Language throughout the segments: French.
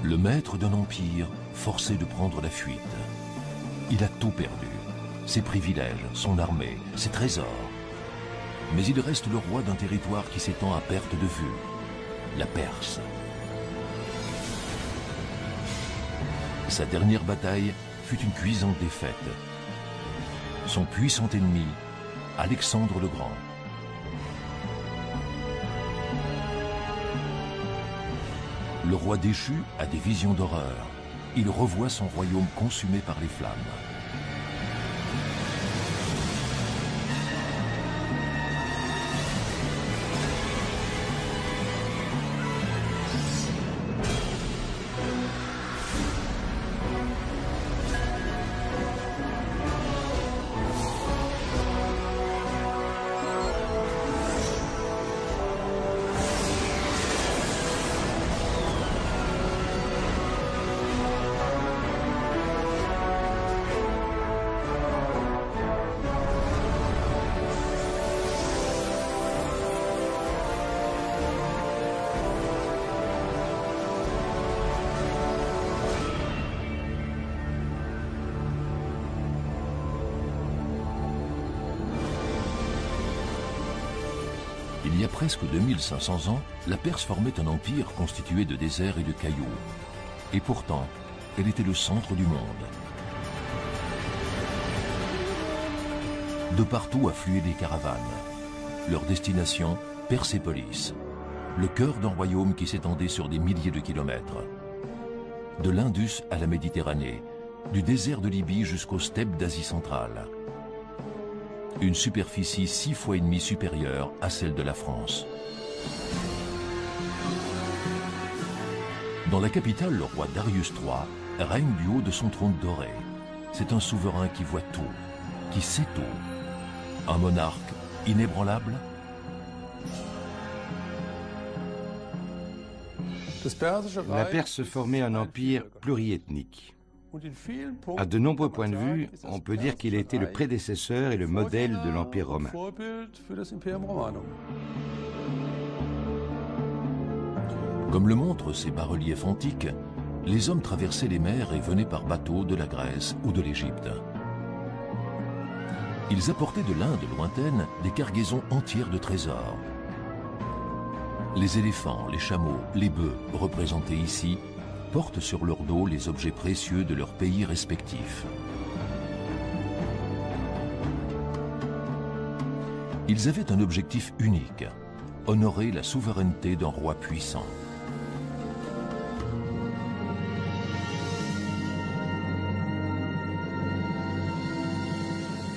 Le maître d'un empire forcé de prendre la fuite. Il a tout perdu. Ses privilèges, son armée, ses trésors. Mais il reste le roi d'un territoire qui s'étend à perte de vue. La Perse. Sa dernière bataille fut une cuisante défaite. Son puissant ennemi, Alexandre le Grand. Le roi déchu a des visions d'horreur. Il revoit son royaume consumé par les flammes. Il y a presque 2500 ans, la Perse formait un empire constitué de déserts et de cailloux. Et pourtant, elle était le centre du monde. De partout affluaient des caravanes. Leur destination, Persépolis, le cœur d'un royaume qui s'étendait sur des milliers de kilomètres. De l'Indus à la Méditerranée, du désert de Libye jusqu'aux steppes d'Asie centrale. Une superficie 6,5 fois supérieure à celle de la France. Dans la capitale, le roi Darius III règne du haut de son trône doré. C'est un souverain qui voit tout, qui sait tout. Un monarque inébranlable. La Perse formait un empire pluriethnique. À de nombreux points de vue, on peut dire qu'il a été le prédécesseur et le modèle de l'Empire romain. Comme le montrent ces bas-reliefs antiques, les hommes traversaient les mers et venaient par bateau de la Grèce ou de l'Égypte. Ils apportaient de l'Inde lointaine des cargaisons entières de trésors. Les éléphants, les chameaux, les bœufs, représentés ici, portent sur leur dos les objets précieux de leurs pays respectifs. Ils avaient un objectif unique, honorer la souveraineté d'un roi puissant.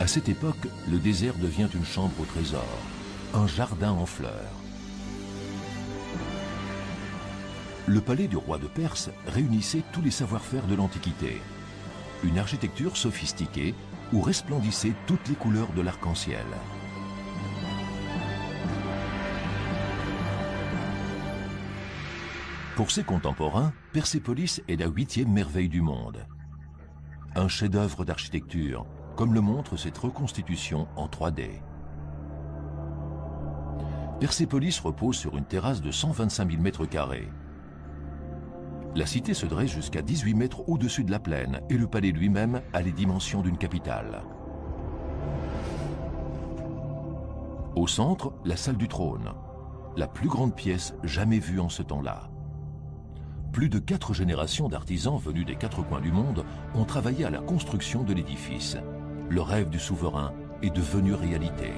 À cette époque, le désert devient une chambre au trésor, un jardin en fleurs. Le palais du roi de Perse réunissait tous les savoir-faire de l'Antiquité. Une architecture sophistiquée où resplendissaient toutes les couleurs de l'arc-en-ciel. Pour ses contemporains, Persépolis est la 8e merveille du monde. Un chef-d'œuvre d'architecture, comme le montre cette reconstitution en 3D. Persépolis repose sur une terrasse de 125 000 mètres carrés. La cité se dresse jusqu'à 18 mètres au-dessus de la plaine et le palais lui-même a les dimensions d'une capitale. Au centre, la salle du trône, la plus grande pièce jamais vue en ce temps-là. Plus de 4 générations d'artisans venus des 4 coins du monde ont travaillé à la construction de l'édifice. Le rêve du souverain est devenu réalité.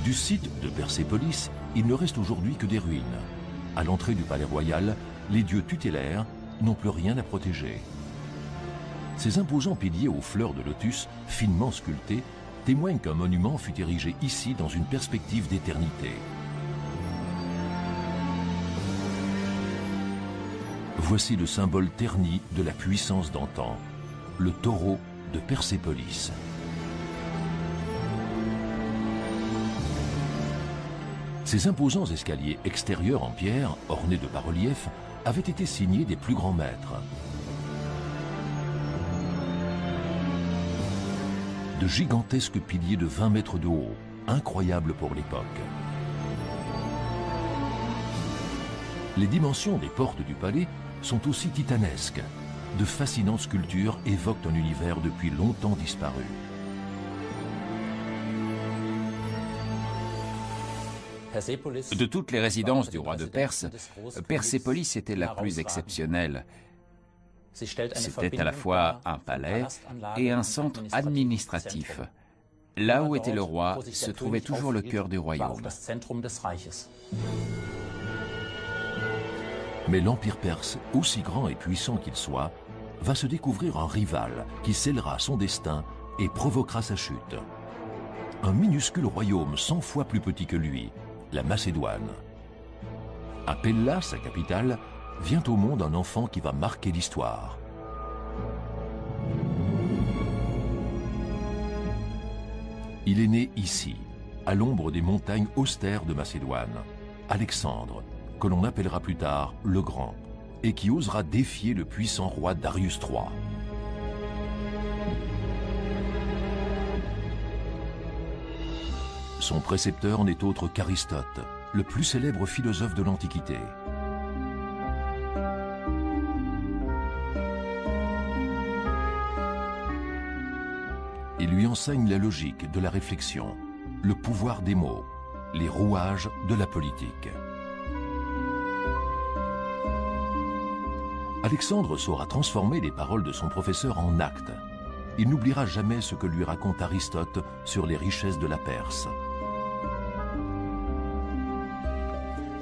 Du site de Persépolis, il ne reste aujourd'hui que des ruines. À l'entrée du palais royal, les dieux tutélaires n'ont plus rien à protéger. Ces imposants piliers aux fleurs de lotus, finement sculptés, témoignent qu'un monument fut érigé ici dans une perspective d'éternité. Voici le symbole terni de la puissance d'antan, le taureau de Persépolis. Ces imposants escaliers extérieurs en pierre, ornés de bas-reliefs, avaient été signés des plus grands maîtres. De gigantesques piliers de 20 mètres de haut, incroyables pour l'époque. Les dimensions des portes du palais sont aussi titanesques. De fascinantes sculptures évoquent un univers depuis longtemps disparu. De toutes les résidences du roi de Perse, Persépolis était la plus exceptionnelle. C'était à la fois un palais et un centre administratif. Là où était le roi se trouvait toujours le cœur du royaume. Mais l'Empire perse, aussi grand et puissant qu'il soit, va se découvrir un rival qui scellera son destin et provoquera sa chute. Un minuscule royaume 100 fois plus petit que lui, la Macédoine. À Pella, sa capitale, vient au monde un enfant qui va marquer l'histoire. Il est né ici, à l'ombre des montagnes austères de Macédoine, Alexandre, que l'on appellera plus tard le Grand, et qui osera défier le puissant roi Darius III. Son précepteur n'est autre qu'Aristote, le plus célèbre philosophe de l'Antiquité. Il lui enseigne la logique de la réflexion, le pouvoir des mots, les rouages de la politique. Alexandre saura transformer les paroles de son professeur en actes. Il n'oubliera jamais ce que lui raconte Aristote sur les richesses de la Perse.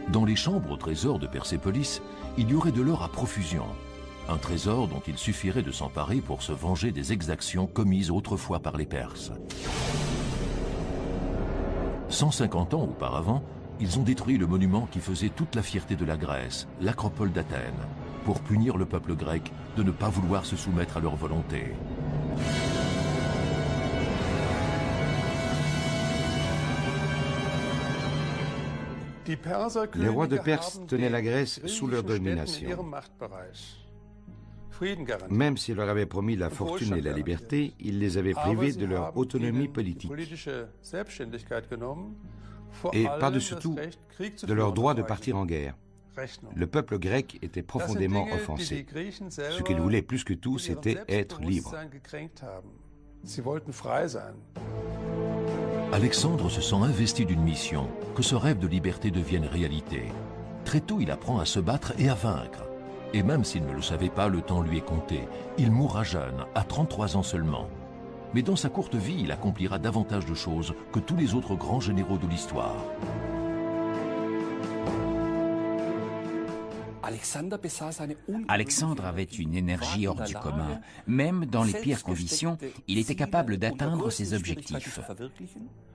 Dans les chambres au trésor de Persépolis, il y aurait de l'or à profusion. Un trésor dont il suffirait de s'emparer pour se venger des exactions commises autrefois par les Perses. 150 ans auparavant, ils ont détruit le monument qui faisait toute la fierté de la Grèce, l'Acropole d'Athènes, pour punir le peuple grec de ne pas vouloir se soumettre à leur volonté. Les rois de Perse tenaient la Grèce sous leur domination. Même s'ils leur avaient promis la fortune et la liberté, ils les avaient privés de leur autonomie politique. Et par-dessus tout, de leur droit de partir en guerre. Le peuple grec était profondément offensé. Ce qu'il voulait plus que tout, c'était être libre. Alexandre se sent investi d'une mission, que ce rêve de liberté devienne réalité. Très tôt, il apprend à se battre et à vaincre. Et même s'il ne le savait pas, le temps lui est compté. Il mourra jeune, à 33 ans seulement. Mais dans sa courte vie, il accomplira davantage de choses que tous les autres grands généraux de l'histoire. Alexandre avait une énergie hors du commun. Même dans les pires conditions, il était capable d'atteindre ses objectifs.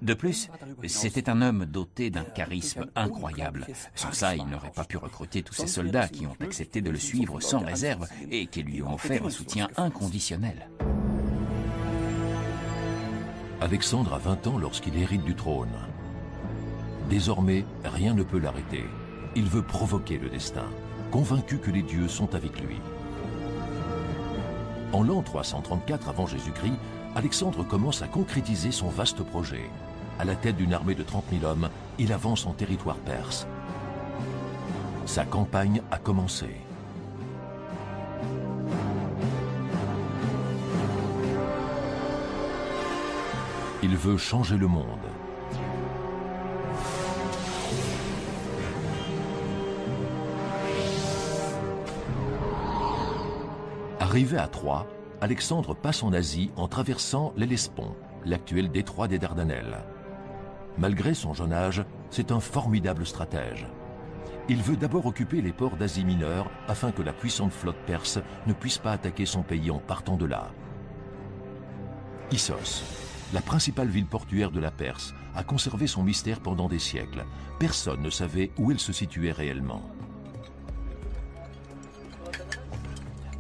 De plus, c'était un homme doté d'un charisme incroyable. Sans ça, il n'aurait pas pu recruter tous ces soldats qui ont accepté de le suivre sans réserve et qui lui ont offert un soutien inconditionnel. Alexandre a 20 ans lorsqu'il hérite du trône. Désormais, rien ne peut l'arrêter. Il veut provoquer le destin, convaincu que les dieux sont avec lui. En l'an 334 avant Jésus-Christ, Alexandre commence à concrétiser son vaste projet. À la tête d'une armée de 30 000 hommes, il avance en territoire perse. Sa campagne a commencé. Il veut changer le monde. Arrivé à Troie, Alexandre passe en Asie en traversant l'Hellespont, l'actuel détroit des Dardanelles. Malgré son jeune âge, c'est un formidable stratège. Il veut d'abord occuper les ports d'Asie mineure afin que la puissante flotte perse ne puisse pas attaquer son pays en partant de là. Issos, la principale ville portuaire de la Perse, a conservé son mystère pendant des siècles. Personne ne savait où elle se situait réellement.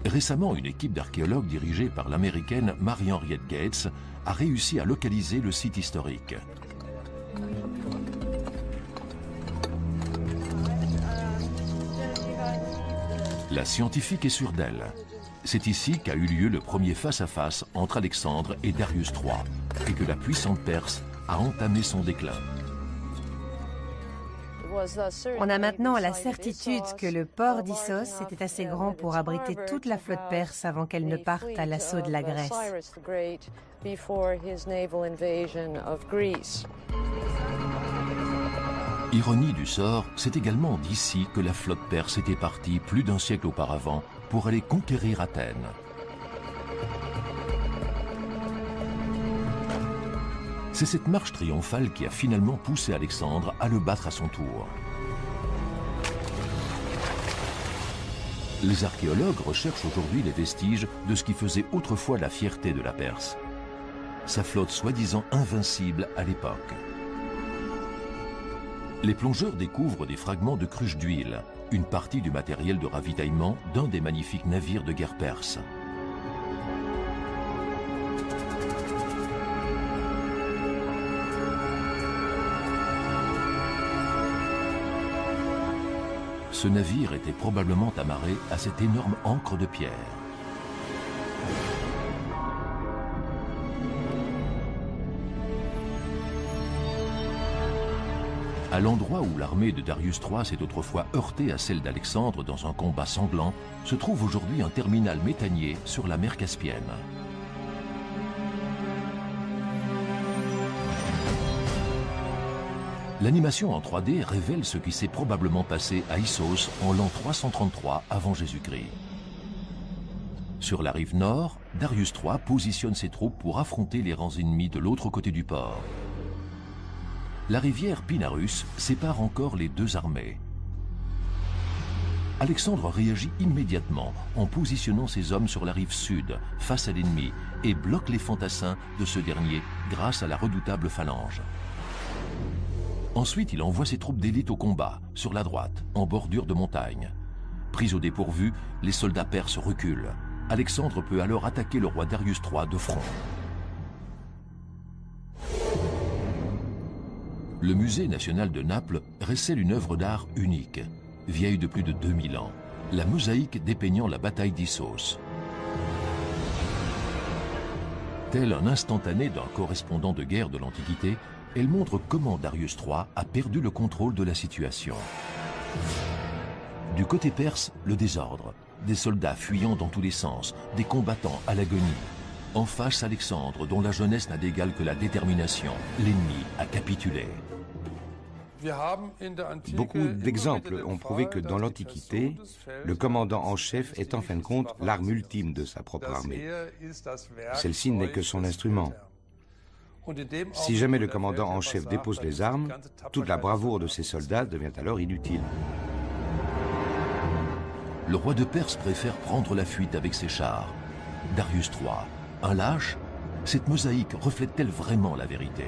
Récemment, une équipe d'archéologues dirigée par l'américaine Mary-Henriette Gates a réussi à localiser le site historique. La scientifique est sûre d'elle. C'est ici qu'a eu lieu le premier face-à-face entre Alexandre et Darius III, et que la puissante Perse a entamé son déclin. On a maintenant la certitude que le port d'Issos était assez grand pour abriter toute la flotte perse avant qu'elle ne parte à l'assaut de la Grèce. Ironie du sort, c'est également d'ici que la flotte perse était partie plus d'un siècle auparavant pour aller conquérir Athènes. C'est cette marche triomphale qui a finalement poussé Alexandre à le battre à son tour. Les archéologues recherchent aujourd'hui les vestiges de ce qui faisait autrefois la fierté de la Perse. Sa flotte soi-disant invincible à l'époque. Les plongeurs découvrent des fragments de cruches d'huile, une partie du matériel de ravitaillement d'un des magnifiques navires de guerre perses. Ce navire était probablement amarré à cette énorme ancre de pierre. À l'endroit où l'armée de Darius III s'est autrefois heurtée à celle d'Alexandre dans un combat sanglant, se trouve aujourd'hui un terminal méthanier sur la mer Caspienne. L'animation en 3D révèle ce qui s'est probablement passé à Issos en l'an 333 avant Jésus-Christ. Sur la rive nord, Darius III positionne ses troupes pour affronter les rangs ennemis de l'autre côté du port. La rivière Pinarus sépare encore les deux armées. Alexandre réagit immédiatement en positionnant ses hommes sur la rive sud, face à l'ennemi, et bloque les fantassins de ce dernier grâce à la redoutable phalange. Ensuite, il envoie ses troupes d'élite au combat, sur la droite, en bordure de montagne. Pris au dépourvu, les soldats perses reculent. Alexandre peut alors attaquer le roi Darius III de front. Le musée national de Naples recèle une œuvre d'art unique, vieille de plus de 2000 ans, la mosaïque dépeignant la bataille d'Issos. Tel un instantané d'un correspondant de guerre de l'Antiquité, elle montre comment Darius III a perdu le contrôle de la situation. Du côté perse, le désordre, des soldats fuyant dans tous les sens, des combattants à l'agonie. En face, Alexandre, dont la jeunesse n'a d'égal que la détermination, l'ennemi a capitulé. Beaucoup d'exemples ont prouvé que dans l'Antiquité, le commandant en chef est en fin de compte l'arme ultime de sa propre armée. Celle-ci n'est que son instrument. Si jamais le commandant en chef dépose les armes, toute la bravoure de ses soldats devient alors inutile. Le roi de Perse préfère prendre la fuite avec ses chars. Darius III, un lâche, cette mosaïque reflète-t-elle vraiment la vérité?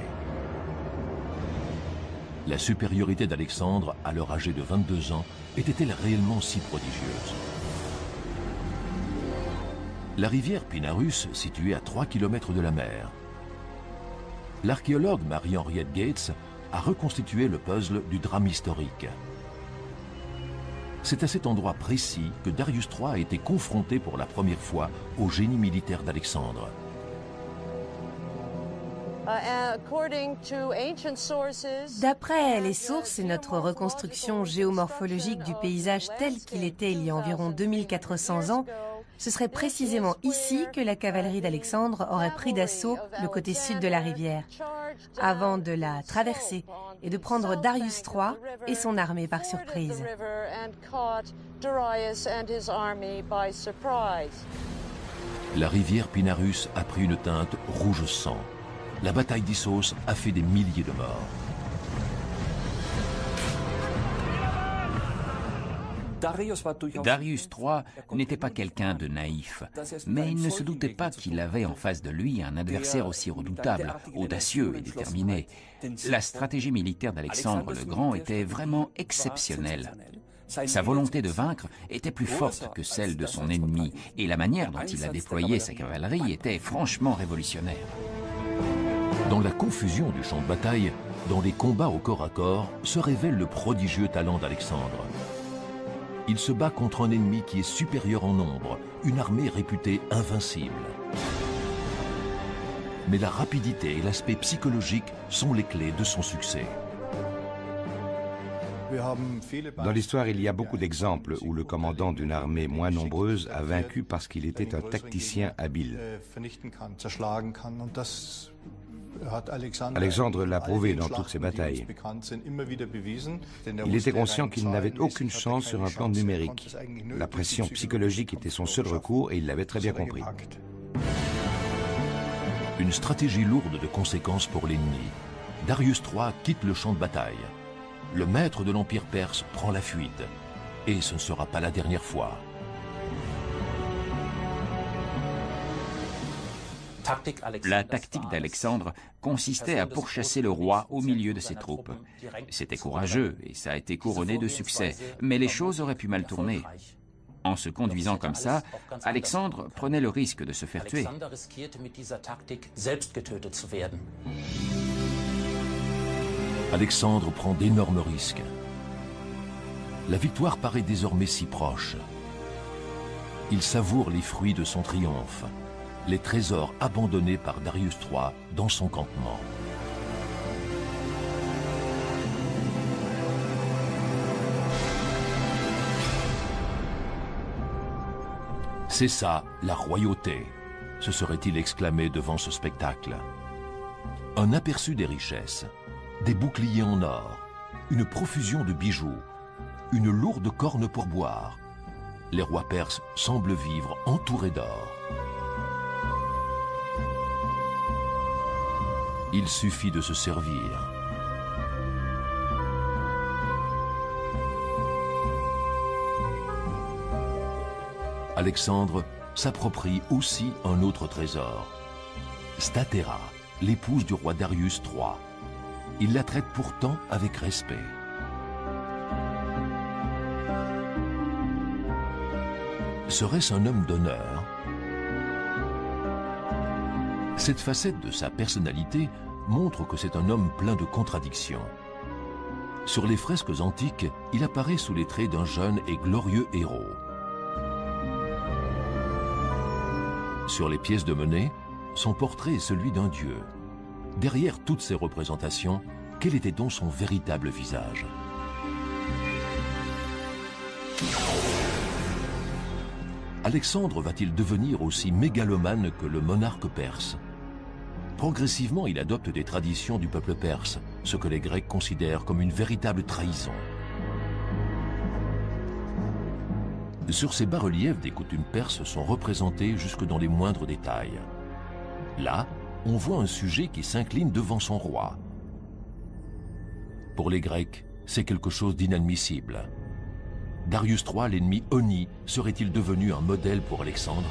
La supériorité d'Alexandre, alors âgé de 22 ans, était-elle réellement si prodigieuse? La rivière Pinarus, située à 3 km de la mer. L'archéologue Marie-Henriette Gates a reconstitué le puzzle du drame historique. C'est à cet endroit précis que Darius III a été confronté pour la première fois au génie militaire d'Alexandre. D'après les sources et notre reconstruction géomorphologique du paysage tel qu'il était il y a environ 2400 ans, ce serait précisément ici que la cavalerie d'Alexandre aurait pris d'assaut le côté sud de la rivière, avant de la traverser et de prendre Darius III et son armée par surprise. La rivière Pinarus a pris une teinte rouge sang. La bataille d'Issos a fait des milliers de morts. Darius III n'était pas quelqu'un de naïf, mais il ne se doutait pas qu'il avait en face de lui un adversaire aussi redoutable, audacieux et déterminé. La stratégie militaire d'Alexandre le Grand était vraiment exceptionnelle. Sa volonté de vaincre était plus forte que celle de son ennemi, et la manière dont il a déployé sa cavalerie était franchement révolutionnaire. Dans la confusion du champ de bataille, dans les combats au corps à corps, se révèle le prodigieux talent d'Alexandre. Il se bat contre un ennemi qui est supérieur en nombre, une armée réputée invincible. Mais la rapidité et l'aspect psychologique sont les clés de son succès. Dans l'histoire, il y a beaucoup d'exemples où le commandant d'une armée moins nombreuse a vaincu parce qu'il était un tacticien habile. Alexandre l'a prouvé dans toutes ses batailles. Il était conscient qu'il n'avait aucune chance sur un plan numérique. La pression psychologique était son seul recours et il l'avait très bien compris. Une stratégie lourde de conséquences pour l'ennemi. Darius III quitte le champ de bataille. Le maître de l'Empire perse prend la fuite. Et ce ne sera pas la dernière fois. La tactique d'Alexandre consistait à pourchasser le roi au milieu de ses troupes. C'était courageux et ça a été couronné de succès, mais les choses auraient pu mal tourner. En se conduisant comme ça, Alexandre prenait le risque de se faire tuer. Alexandre prend d'énormes risques. La victoire paraît désormais si proche. Il savoure les fruits de son triomphe, les trésors abandonnés par Darius III dans son campement. C'est ça, la royauté, se serait-il exclamé devant ce spectacle. Un aperçu des richesses, des boucliers en or, une profusion de bijoux, une lourde corne pour boire. Les rois perses semblent vivre entourés d'or. Il suffit de se servir. Alexandre s'approprie aussi un autre trésor. Statera, l'épouse du roi Darius III. Il la traite pourtant avec respect. Serait-ce un homme d'honneur? Cette facette de sa personnalité montre que c'est un homme plein de contradictions. Sur les fresques antiques, il apparaît sous les traits d'un jeune et glorieux héros. Sur les pièces de monnaie, son portrait est celui d'un dieu. Derrière toutes ces représentations, quel était donc son véritable visage? Alexandre va-t-il devenir aussi mégalomane que le monarque perse? Progressivement, il adopte des traditions du peuple perse, ce que les Grecs considèrent comme une véritable trahison. Sur ces bas-reliefs des coutumes perses sont représentés jusque dans les moindres détails. Là, on voit un sujet qui s'incline devant son roi. Pour les Grecs, c'est quelque chose d'inadmissible. Darius III, l'ennemi honni, serait-il devenu un modèle pour Alexandre?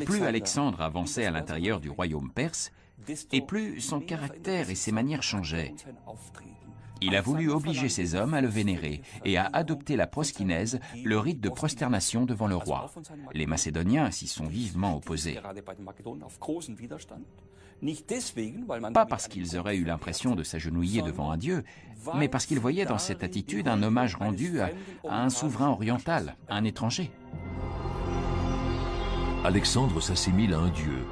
Plus Alexandre avançait à l'intérieur du royaume perse, et plus son caractère et ses manières changeaient. Il a voulu obliger ses hommes à le vénérer et à adopter la proskinèse, le rite de prosternation devant le roi. Les Macédoniens s'y sont vivement opposés. Pas parce qu'ils auraient eu l'impression de s'agenouiller devant un dieu, mais parce qu'ils voyaient dans cette attitude un hommage rendu à un souverain oriental, un étranger. Alexandre s'assimile à un dieu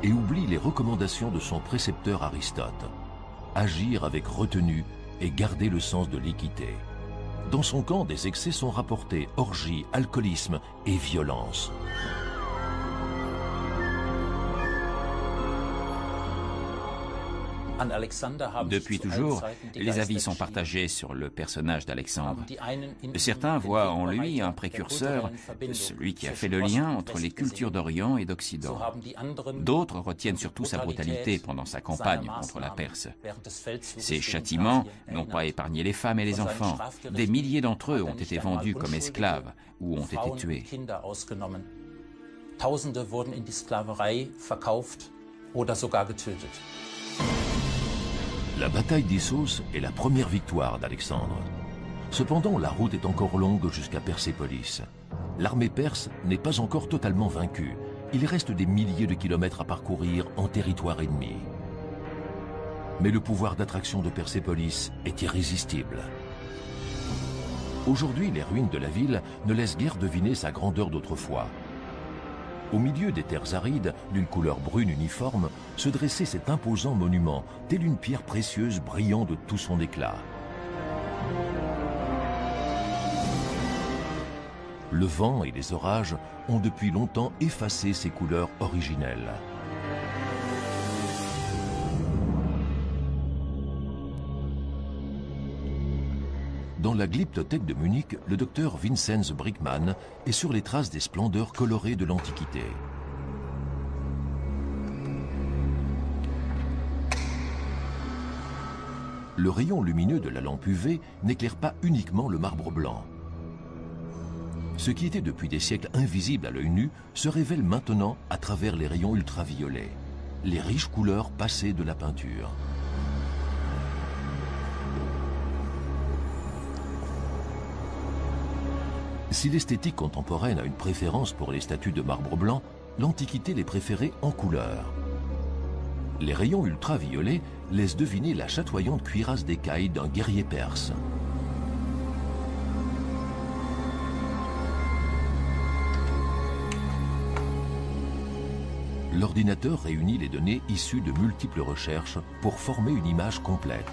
et oublie les recommandations de son précepteur Aristote. Agir avec retenue et garder le sens de l'équité. Dans son camp, des excès sont rapportés, orgies, alcoolisme et violence. Depuis toujours, les avis sont partagés sur le personnage d'Alexandre. Certains voient en lui un précurseur, celui qui a fait le lien entre les cultures d'Orient et d'Occident. D'autres retiennent surtout sa brutalité pendant sa campagne contre la Perse. Ses châtiments n'ont pas épargné les femmes et les enfants. Des milliers d'entre eux ont été vendus comme esclaves ou ont été tués. Tausende wurden in die Sklaverei verkauft oder sogar getötet. La bataille d'Issos est la première victoire d'Alexandre. Cependant, la route est encore longue jusqu'à Persépolis. L'armée perse n'est pas encore totalement vaincue. Il reste des milliers de kilomètres à parcourir en territoire ennemi. Mais le pouvoir d'attraction de Persépolis est irrésistible. Aujourd'hui, les ruines de la ville ne laissent guère deviner sa grandeur d'autrefois. Au milieu des terres arides, d'une couleur brune uniforme, se dressait cet imposant monument, tel une pierre précieuse brillant de tout son éclat. Le vent et les orages ont depuis longtemps effacé ces couleurs originelles. Dans la Glyptothèque de Munich, le docteur Vinzenz Brickmann est sur les traces des splendeurs colorées de l'Antiquité. Le rayon lumineux de la lampe UV n'éclaire pas uniquement le marbre blanc. Ce qui était depuis des siècles invisible à l'œil nu se révèle maintenant à travers les rayons ultraviolets, les riches couleurs passées de la peinture. Si l'esthétique contemporaine a une préférence pour les statues de marbre blanc, l'Antiquité les préférait en couleur. Les rayons ultraviolets laissent deviner la chatoyante cuirasse d'écaille d'un guerrier perse. L'ordinateur réunit les données issues de multiples recherches pour former une image complète.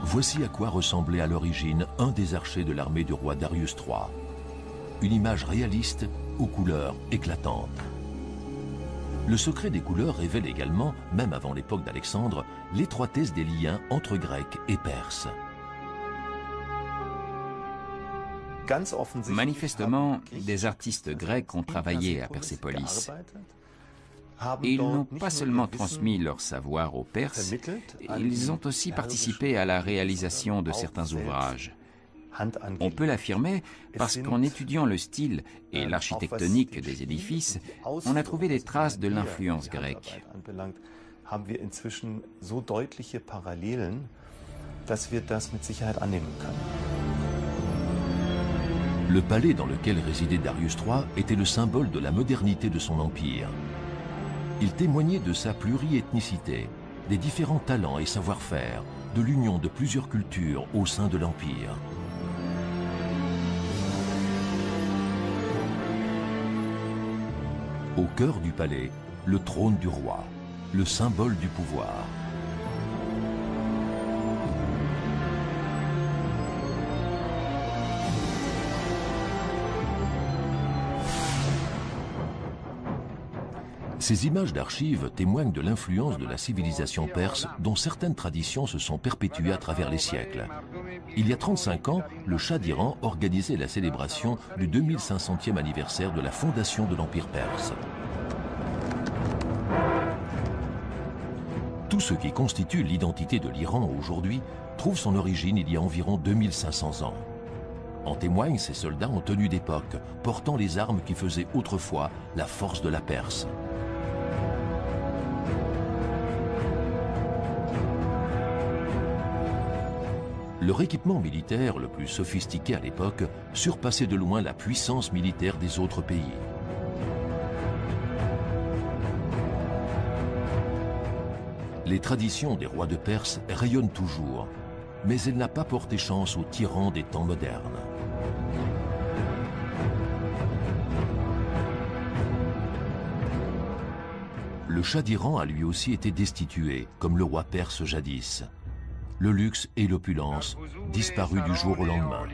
Voici à quoi ressemblait à l'origine un des archers de l'armée du roi Darius III. Une image réaliste aux couleurs éclatantes. Le secret des couleurs révèle également, même avant l'époque d'Alexandre, l'étroitesse des liens entre Grecs et Perses. Manifestement, des artistes grecs ont travaillé à Persépolis. Ils n'ont pas seulement transmis leur savoir aux Perses, ils ont aussi participé à la réalisation de certains ouvrages. On peut l'affirmer parce qu'en étudiant le style et l'architectonique des édifices, on a trouvé des traces de l'influence grecque. Le palais dans lequel résidait Darius III était le symbole de la modernité de son empire. Il témoignait de sa pluriethnicité, des différents talents et savoir-faire, de l'union de plusieurs cultures au sein de l'empire. Au cœur du palais, le trône du roi, le symbole du pouvoir. Ces images d'archives témoignent de l'influence de la civilisation perse dont certaines traditions se sont perpétuées à travers les siècles. Il y a 35 ans, le Shah d'Iran organisait la célébration du 2500e anniversaire de la fondation de l'Empire perse. Tout ce qui constitue l'identité de l'Iran aujourd'hui trouve son origine il y a environ 2500 ans. En témoignent ces soldats en tenue d'époque, portant les armes qui faisaient autrefois la force de la Perse. Leur équipement militaire le plus sophistiqué à l'époque surpassait de loin la puissance militaire des autres pays. Les traditions des rois de Perse rayonnent toujours, mais elle n'a pas porté chance aux tyrans des temps modernes. Le Shah d'Iran a lui aussi été destitué, comme le roi perse jadis. Le luxe et l'opulence disparus du jour au lendemain.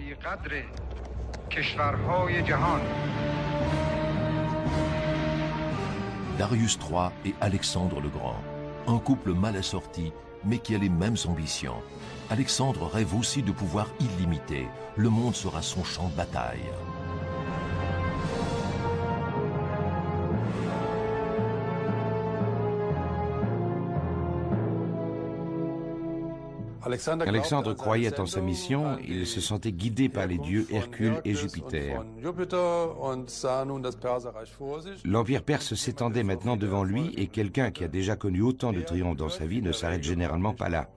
Darius III et Alexandre le Grand, un couple mal assorti, mais qui a les mêmes ambitions. Alexandre rêve aussi de pouvoir illimité. Le monde sera son champ de bataille. Alexandre croyait en sa mission, il se sentait guidé par les dieux Hercule et Jupiter. L'Empire perse s'étendait maintenant devant lui et quelqu'un qui a déjà connu autant de triomphes dans sa vie ne s'arrête généralement pas là.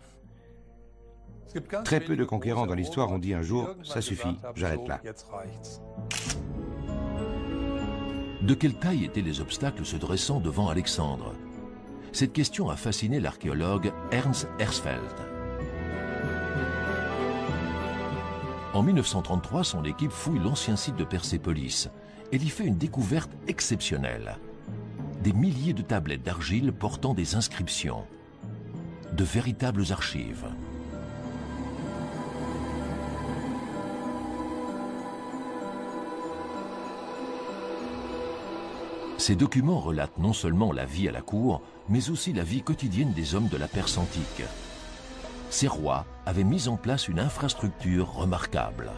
Très peu de conquérants dans l'histoire ont dit un jour « ça suffit, j'arrête là ». De quelle taille étaient les obstacles se dressant devant Alexandre? Cette question a fasciné l'archéologue Ernst Herzfeld. En 1933, son équipe fouille l'ancien site de Persépolis. Elle y fait une découverte exceptionnelle. des milliers de tablettes d'argile portant des inscriptions, de véritables archives. Ces documents relatent non seulement la vie à la cour, mais aussi la vie quotidienne des hommes de la Perse antique. Ces rois avaient mis en place une infrastructure remarquable.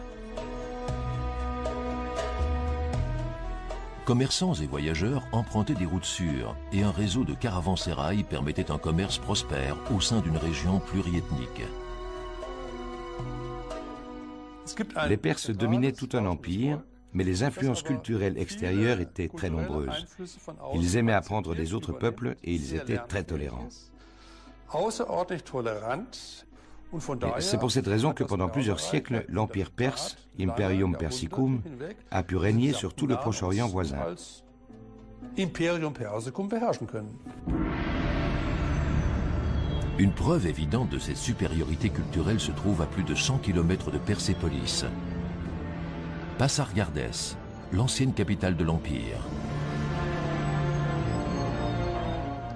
Commerçants et voyageurs empruntaient des routes sûres et un réseau de caravansérails permettait un commerce prospère au sein d'une région pluriethnique. Les Perses dominaient tout un empire, mais les influences culturelles extérieures étaient très nombreuses. Ils aimaient apprendre des autres peuples et ils étaient très tolérants. C'est pour cette raison que pendant plusieurs siècles, l'Empire perse, Imperium Persicum, a pu régner sur tout le Proche-Orient voisin. Une preuve évidente de cette supériorité culturelle se trouve à plus de 100 km de Persépolis. Pasargādès, l'ancienne capitale de l'Empire.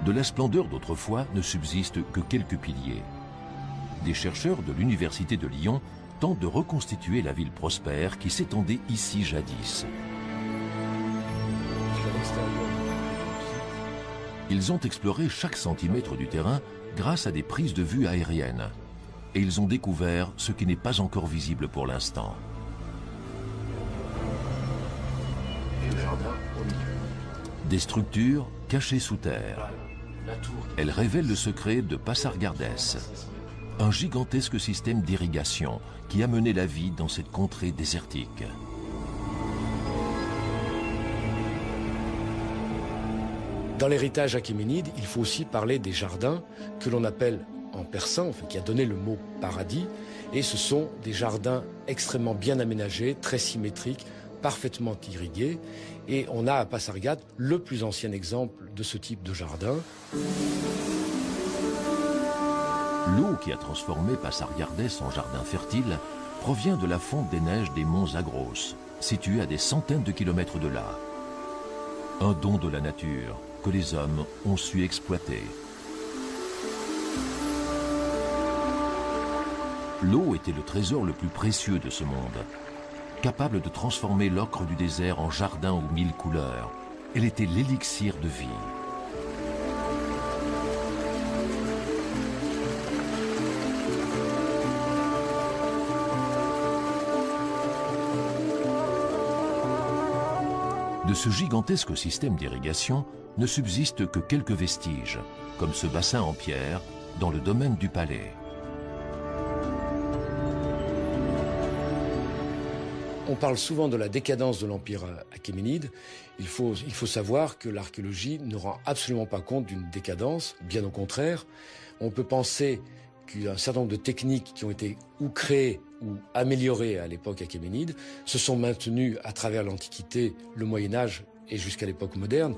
De la splendeur d'autrefois ne subsistent que quelques piliers. Des chercheurs de l'Université de Lyon tentent de reconstituer la ville prospère qui s'étendait ici jadis. Ils ont exploré chaque centimètre du terrain grâce à des prises de vue aériennes. Et ils ont découvert ce qui n'est pas encore visible pour l'instant. Des structures cachées sous terre. Elles révèlent le secret de Pasargādès, un gigantesque système d'irrigation qui a mené la vie dans cette contrée désertique. Dans l'héritage achéménide, il faut aussi parler des jardins que l'on appelle en persan, enfin, qui a donné le mot paradis, et ce sont des jardins extrêmement bien aménagés, très symétriques, parfaitement irrigués, et on a à Pasargād le plus ancien exemple de ce type de jardin. L'eau qui a transformé Pasargādès en jardin fertile provient de la fonte des neiges des monts Zagros, situés à des centaines de kilomètres de là. Un don de la nature que les hommes ont su exploiter. L'eau était le trésor le plus précieux de ce monde. Capable de transformer l'ocre du désert en jardin aux 1000 couleurs, elle était l'élixir de vie. De ce gigantesque système d'irrigation ne subsistent que quelques vestiges, comme ce bassin en pierre dans le domaine du palais. On parle souvent de la décadence de l'Empire achéménide. Il faut savoir que l'archéologie ne rend absolument pas compte d'une décadence, bien au contraire. On peut penser qu'un certain nombre de techniques qui ont été ou créées ou améliorées à l'époque achéménide se sont maintenues à travers l'Antiquité, le Moyen-Âge et jusqu'à l'époque moderne.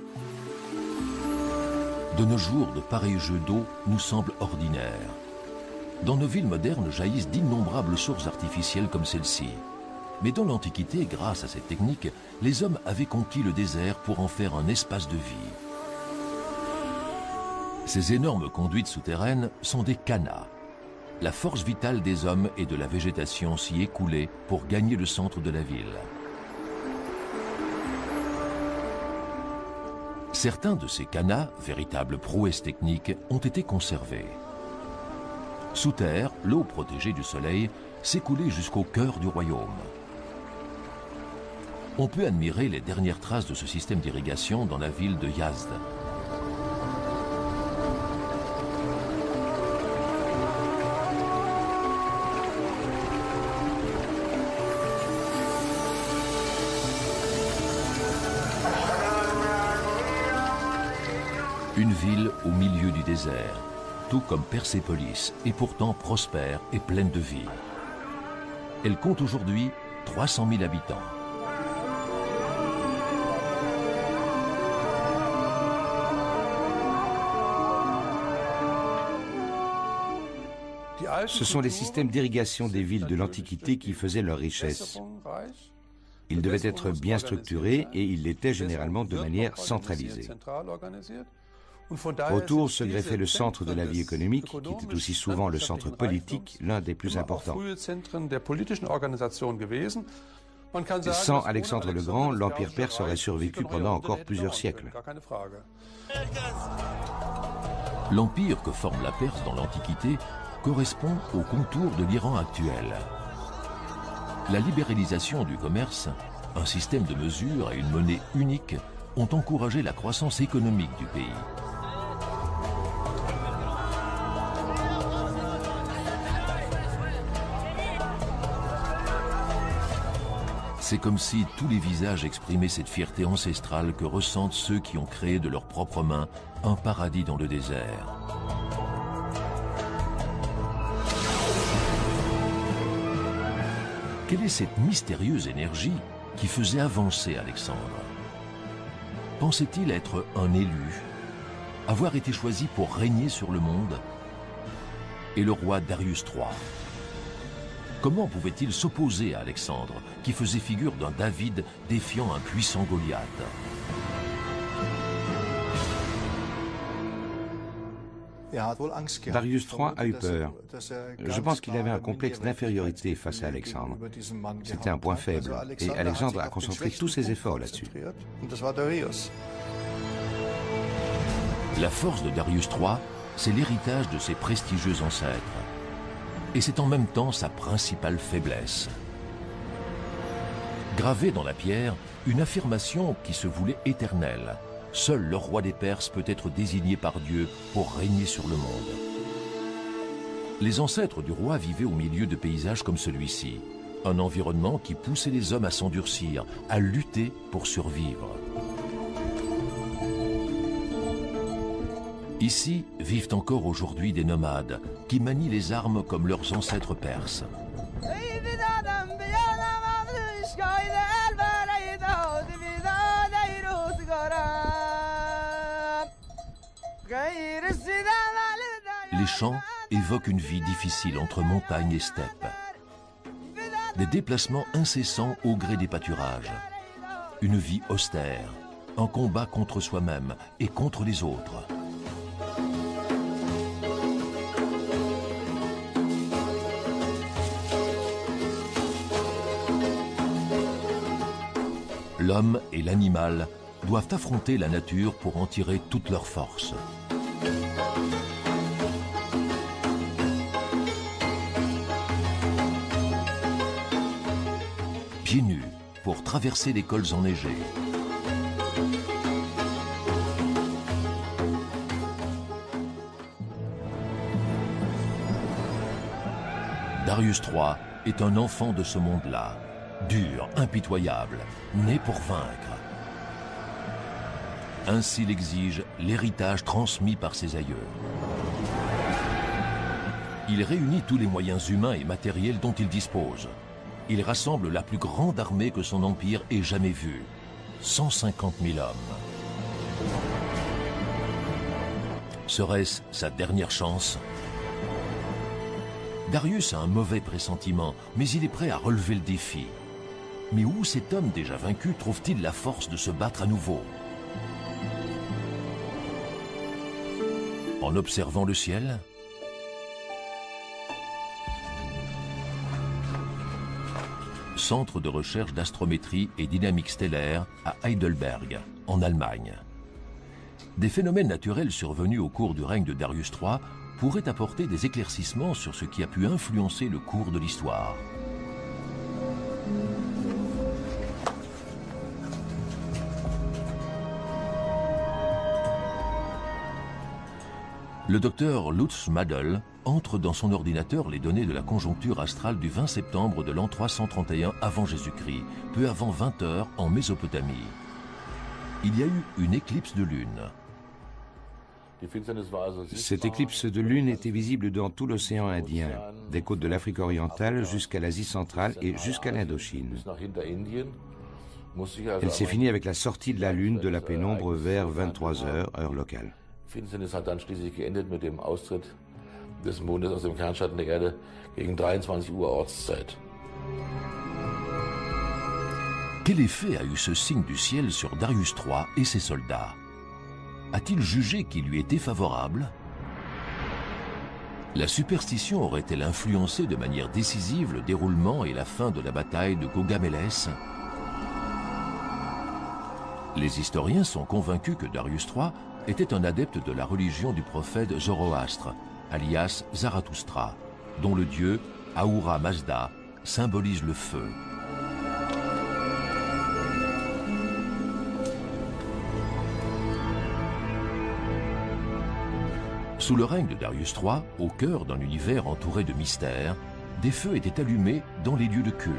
De nos jours, de pareils jeux d'eau nous semblent ordinaires. Dans nos villes modernes jaillissent d'innombrables sources artificielles comme celle-ci. Mais dans l'Antiquité, grâce à cette technique, les hommes avaient conquis le désert pour en faire un espace de vie. Ces énormes conduites souterraines sont des cannas. La force vitale des hommes et de la végétation s'y écoulait pour gagner le centre de la ville. Certains de ces cannas, véritables prouesses techniques, ont été conservés. Sous terre, l'eau protégée du soleil s'écoulait jusqu'au cœur du royaume. On peut admirer les dernières traces de ce système d'irrigation dans la ville de Yazd. Une ville au milieu du désert, tout comme Persépolis, et pourtant prospère et pleine de vie. Elle compte aujourd'hui 300 000 habitants. Ce sont les systèmes d'irrigation des villes de l'Antiquité qui faisaient leur richesse. Il devait être bien structuré et il l'était généralement de manière centralisée. Autour se greffait le centre de la vie économique, qui était aussi souvent le centre politique, l'un des plus importants. Sans Alexandre le Grand, l'Empire perse aurait survécu pendant encore plusieurs siècles. L'empire que forme la Perse dans l'Antiquité correspond au contour de l'Iran actuel. La libéralisation du commerce, un système de mesure et une monnaie unique ont encouragé la croissance économique du pays. C'est comme si tous les visages exprimaient cette fierté ancestrale que ressentent ceux qui ont créé de leurs propres mains un paradis dans le désert. Quelle est cette mystérieuse énergie qui faisait avancer Alexandre? Pensait-il être un élu, avoir été choisi pour régner sur le monde? Et le roi Darius III? Comment pouvait-il s'opposer à Alexandre, qui faisait figure d'un David défiant un puissant Goliath? Darius III a eu peur. Je pense qu'il avait un complexe d'infériorité face à Alexandre. C'était un point faible, et Alexandre a concentré tous ses efforts là-dessus. La force de Darius III, c'est l'héritage de ses prestigieux ancêtres. Et c'est en même temps sa principale faiblesse. Gravée dans la pierre, une affirmation qui se voulait éternelle. Seul le roi des Perses peut être désigné par Dieu pour régner sur le monde. Les ancêtres du roi vivaient au milieu de paysages comme celui-ci. Un environnement qui poussait les hommes à s'endurcir, à lutter pour survivre. Ici vivent encore aujourd'hui des nomades qui manient les armes comme leurs ancêtres perses. Les chants évoquent une vie difficile entre montagnes et steppes. Des déplacements incessants au gré des pâturages. Une vie austère, un combat contre soi-même et contre les autres. L'homme et l'animal doivent affronter la nature pour en tirer toute leur force. Pieds nus pour traverser les cols enneigés. Darius III est un enfant de ce monde-là. Dur, impitoyable, né pour vaincre. Ainsi l'exige l'héritage transmis par ses aïeux. Il réunit tous les moyens humains et matériels dont il dispose. Il rassemble la plus grande armée que son empire ait jamais vue. 150 000 hommes. Serait-ce sa dernière chance? Darius a un mauvais pressentiment, mais il est prêt à relever le défi. Mais où cet homme déjà vaincu trouve-t-il la force de se battre à nouveau? En observant le ciel? Centre de recherche d'astrométrie et dynamique stellaire à Heidelberg, en Allemagne. Des phénomènes naturels survenus au cours du règne de Darius III pourraient apporter des éclaircissements sur ce qui a pu influencer le cours de l'histoire. Le docteur Lutz Madel entre dans son ordinateur les données de la conjoncture astrale du 20 septembre de l'an 331 avant Jésus-Christ, peu avant 20 heures en Mésopotamie. Il y a eu une éclipse de lune. Cette éclipse de lune était visible dans tout l'océan Indien, des côtes de l'Afrique orientale jusqu'à l'Asie centrale et jusqu'à l'Indochine. Elle s'est finie avec la sortie de la lune de la pénombre vers 23 heures, heure locale. Finsternis hat dann schließlich geendet mit dem Austritt des Mondes aus dem Kernschatten der Erde gegen 23 Uhr Ortszeit. Quel effet a eu ce signe du ciel sur Darius III et ses soldats? A-t-il jugé qu'il lui était favorable? La superstition aurait-elle influencé de manière décisive le déroulement et la fin de la bataille de Gaugamélès? Les historiens sont convaincus que Darius III était un adepte de la religion du prophète Zoroastre, alias Zarathustra, dont le dieu Ahura Mazda symbolise le feu. Sous le règne de Darius III, au cœur d'un univers entouré de mystères, des feux étaient allumés dans les lieux de culte.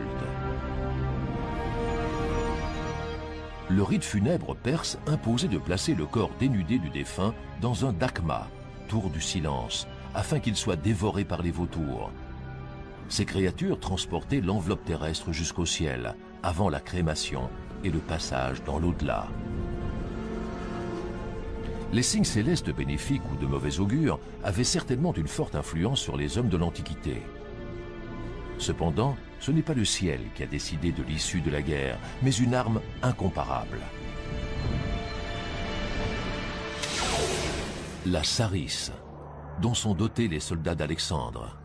Le rite funèbre perse imposait de placer le corps dénudé du défunt dans un dakma, tour du silence, afin qu'il soit dévoré par les vautours. Ces créatures transportaient l'enveloppe terrestre jusqu'au ciel, avant la crémation et le passage dans l'au-delà. Les signes célestes bénéfiques ou de mauvais augure avaient certainement une forte influence sur les hommes de l'Antiquité. Cependant, ce n'est pas le ciel qui a décidé de l'issue de la guerre, mais une arme incomparable. La sarisse, dont sont dotés les soldats d'Alexandre.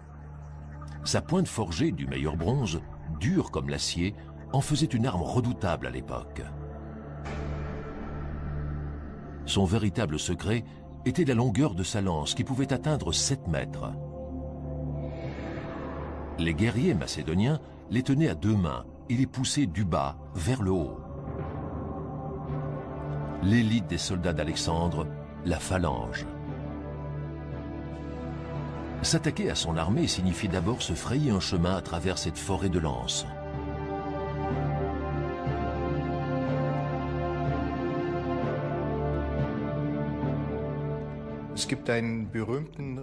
Sa pointe forgée du meilleur bronze, dure comme l'acier, en faisait une arme redoutable à l'époque. Son véritable secret était la longueur de sa lance qui pouvait atteindre 7 mètres. Les guerriers macédoniens les tenaient à 2 mains et les poussaient du bas vers le haut. L'élite des soldats d'Alexandre, la phalange. S'attaquer à son armée signifiait d'abord se frayer un chemin à travers cette forêt de lances.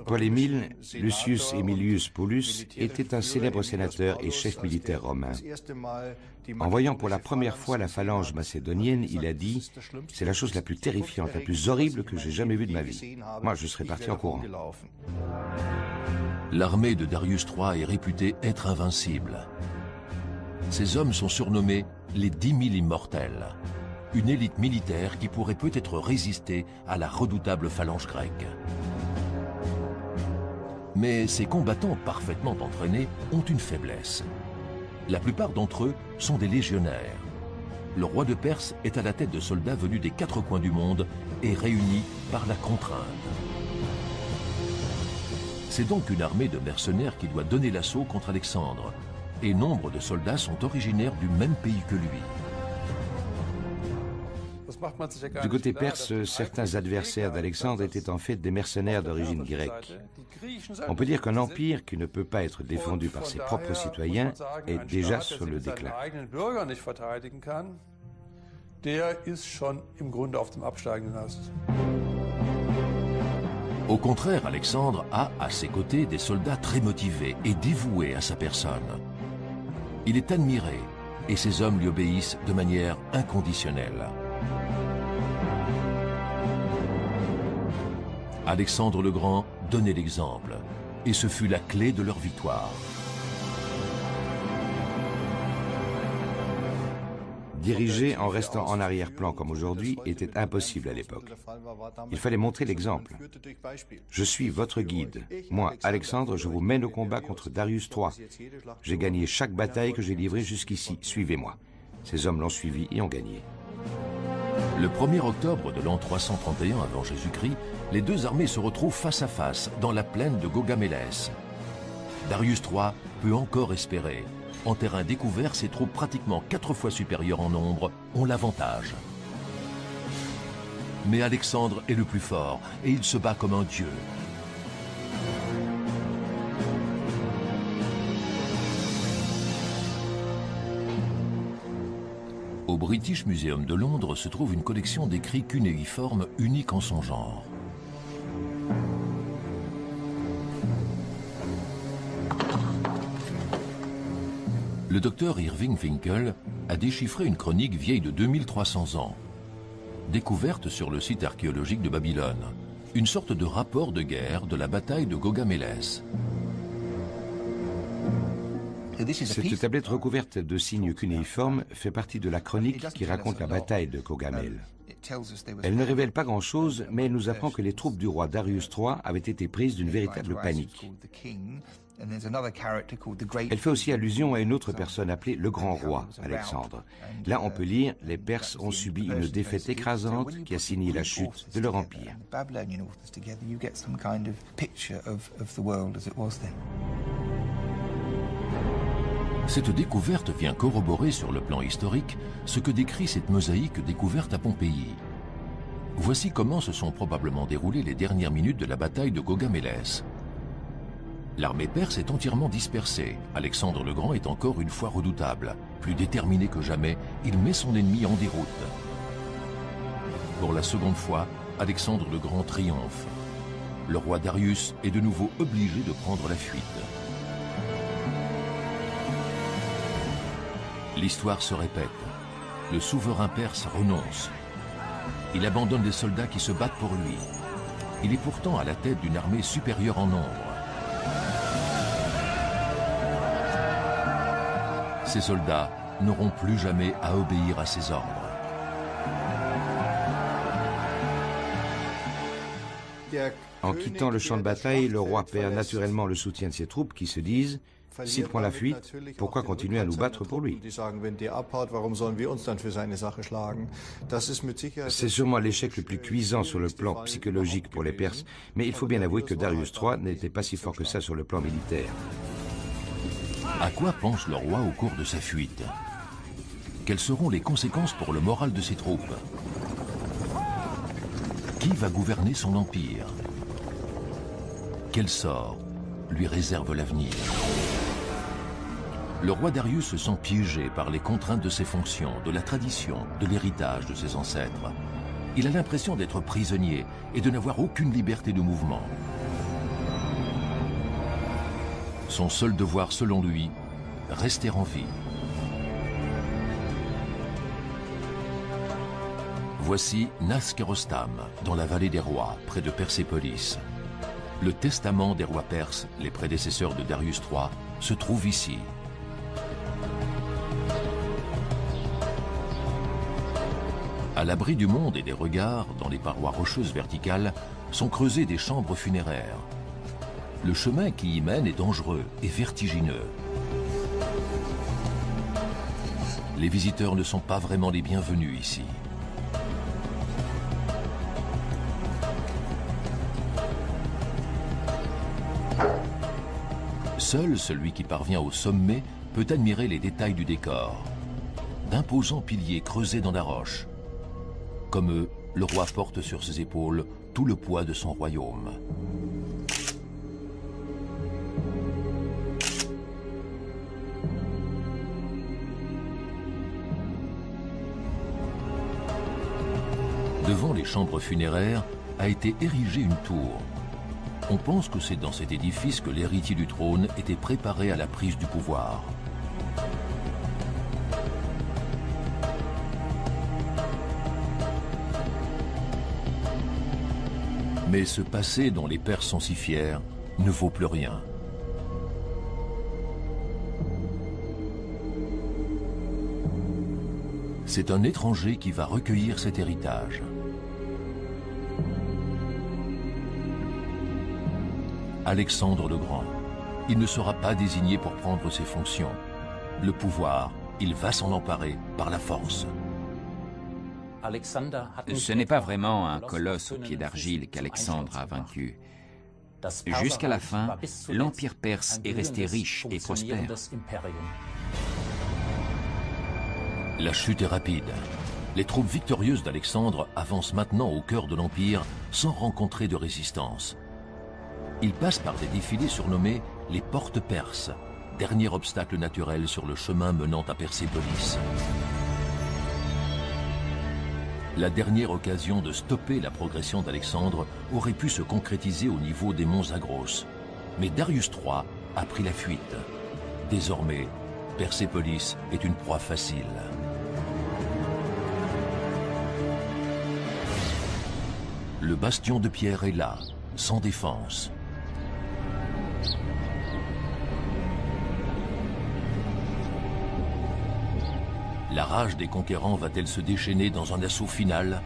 Paul-Émile Lucius Aemilius Paulus était un célèbre sénateur et chef militaire romain. En voyant pour la première fois la phalange macédonienne, il a dit « C'est la chose la plus terrifiante, la plus horrible que j'ai jamais vue de ma vie. Moi, je serais parti en courant. » L'armée de Darius III est réputée être invincible. Ces hommes sont surnommés les 10 000 immortels, une élite militaire qui pourrait peut-être résister à la redoutable phalange grecque. Mais ces combattants parfaitement entraînés ont une faiblesse. La plupart d'entre eux sont des légionnaires. Le roi de Perse est à la tête de soldats venus des 4 coins du monde et réunis par la contrainte. C'est donc une armée de mercenaires qui doit donner l'assaut contre Alexandre, et nombre de soldats sont originaires du même pays que lui. Du côté perse, certains adversaires d'Alexandre étaient en fait des mercenaires d'origine grecque. On peut dire qu'un empire qui ne peut pas être défendu par ses propres citoyens est déjà sur le déclin. Au contraire, Alexandre a à ses côtés des soldats très motivés et dévoués à sa personne. Il est admiré et ses hommes lui obéissent de manière inconditionnelle. Alexandre le Grand donnait l'exemple, et ce fut la clé de leur victoire. Diriger en restant en arrière-plan comme aujourd'hui était impossible à l'époque. Il fallait montrer l'exemple. Je suis votre guide. Moi, Alexandre, je vous mène au combat contre Darius III. J'ai gagné chaque bataille que j'ai livrée jusqu'ici. Suivez-moi. Ces hommes l'ont suivi et ont gagné. Le 1er octobre de l'an 331 avant Jésus-Christ, les deux armées se retrouvent face à face dans la plaine de Gaugamélès. Darius III peut encore espérer. En terrain découvert, ses troupes pratiquement 4 fois supérieures en nombre ont l'avantage. Mais Alexandre est le plus fort et il se bat comme un dieu. Au British Museum de Londres se trouve une collection d'écrits cunéiformes unique en son genre. Le docteur Irving Finkel a déchiffré une chronique vieille de 2300 ans, découverte sur le site archéologique de Babylone, une sorte de rapport de guerre de la bataille de Gaugamélès. Cette tablette recouverte de signes cunéiformes fait partie de la chronique qui raconte la bataille de Caugamel. Elle ne révèle pas grand-chose, mais elle nous apprend que les troupes du roi Darius III avaient été prises d'une véritable panique. Elle fait aussi allusion à une autre personne appelée le Grand Roi, Alexandre. Là, on peut lire « Les Perses ont subi une défaite écrasante qui a signé la chute de leur empire ». Cette découverte vient corroborer sur le plan historique ce que décrit cette mosaïque découverte à Pompéi. Voici comment se sont probablement déroulées les dernières minutes de la bataille de Gaugamélès. L'armée perse est entièrement dispersée. Alexandre le Grand est encore une fois redoutable. Plus déterminé que jamais, il met son ennemi en déroute. Pour la seconde fois, Alexandre le Grand triomphe. Le roi Darius est de nouveau obligé de prendre la fuite. L'histoire se répète. Le souverain perse renonce. Il abandonne les soldats qui se battent pour lui. Il est pourtant à la tête d'une armée supérieure en nombre. Ces soldats n'auront plus jamais à obéir à ses ordres. En quittant le champ de bataille, le roi perd naturellement le soutien de ses troupes qui se disent « S'il prend la fuite, pourquoi continuer à nous battre pour lui ?» C'est sûrement l'échec le plus cuisant sur le plan psychologique pour les Perses, mais il faut bien avouer que Darius III n'était pas si fort que ça sur le plan militaire. À quoi pense le roi au cours de sa fuite? Quelles seront les conséquences pour le moral de ses troupes? Qui va gouverner son empire? Quel sort lui réserve l'avenir? Le roi Darius se sent piégé par les contraintes de ses fonctions, de la tradition, de l'héritage de ses ancêtres. Il a l'impression d'être prisonnier et de n'avoir aucune liberté de mouvement. Son seul devoir, selon lui, rester en vie. Voici Naskerostam, dans la vallée des rois, près de Persépolis. Le testament des rois perses, les prédécesseurs de Darius III, se trouve ici. À l'abri du monde et des regards, dans les parois rocheuses verticales, sont creusées des chambres funéraires. Le chemin qui y mène est dangereux et vertigineux. Les visiteurs ne sont pas vraiment les bienvenus ici. Seul celui qui parvient au sommet peut admirer les détails du décor. D'imposants piliers creusés dans la roche. Comme eux, le roi porte sur ses épaules tout le poids de son royaume. Devant les chambres funéraires a été érigée une tour. On pense que c'est dans cet édifice que l'héritier du trône était préparé à la prise du pouvoir. Mais ce passé dont les Perses sont si fiers ne vaut plus rien. C'est un étranger qui va recueillir cet héritage. Alexandre le Grand. Il ne sera pas désigné pour prendre ses fonctions. Le pouvoir, il va s'en emparer par la force. Ce n'est pas vraiment un colosse au pied d'argile qu'Alexandre a vaincu. Jusqu'à la fin, l'Empire perse est resté riche et prospère. La chute est rapide. Les troupes victorieuses d'Alexandre avancent maintenant au cœur de l'Empire sans rencontrer de résistance. Ils passent par des défilés surnommés les portes perses, dernier obstacle naturel sur le chemin menant à Persépolis. La dernière occasion de stopper la progression d'Alexandre aurait pu se concrétiser au niveau des monts Zagros. Mais Darius III a pris la fuite. Désormais, Persépolis est une proie facile. Le bastion de pierre est là, sans défense. La rage des conquérants va-t-elle se déchaîner dans un assaut final?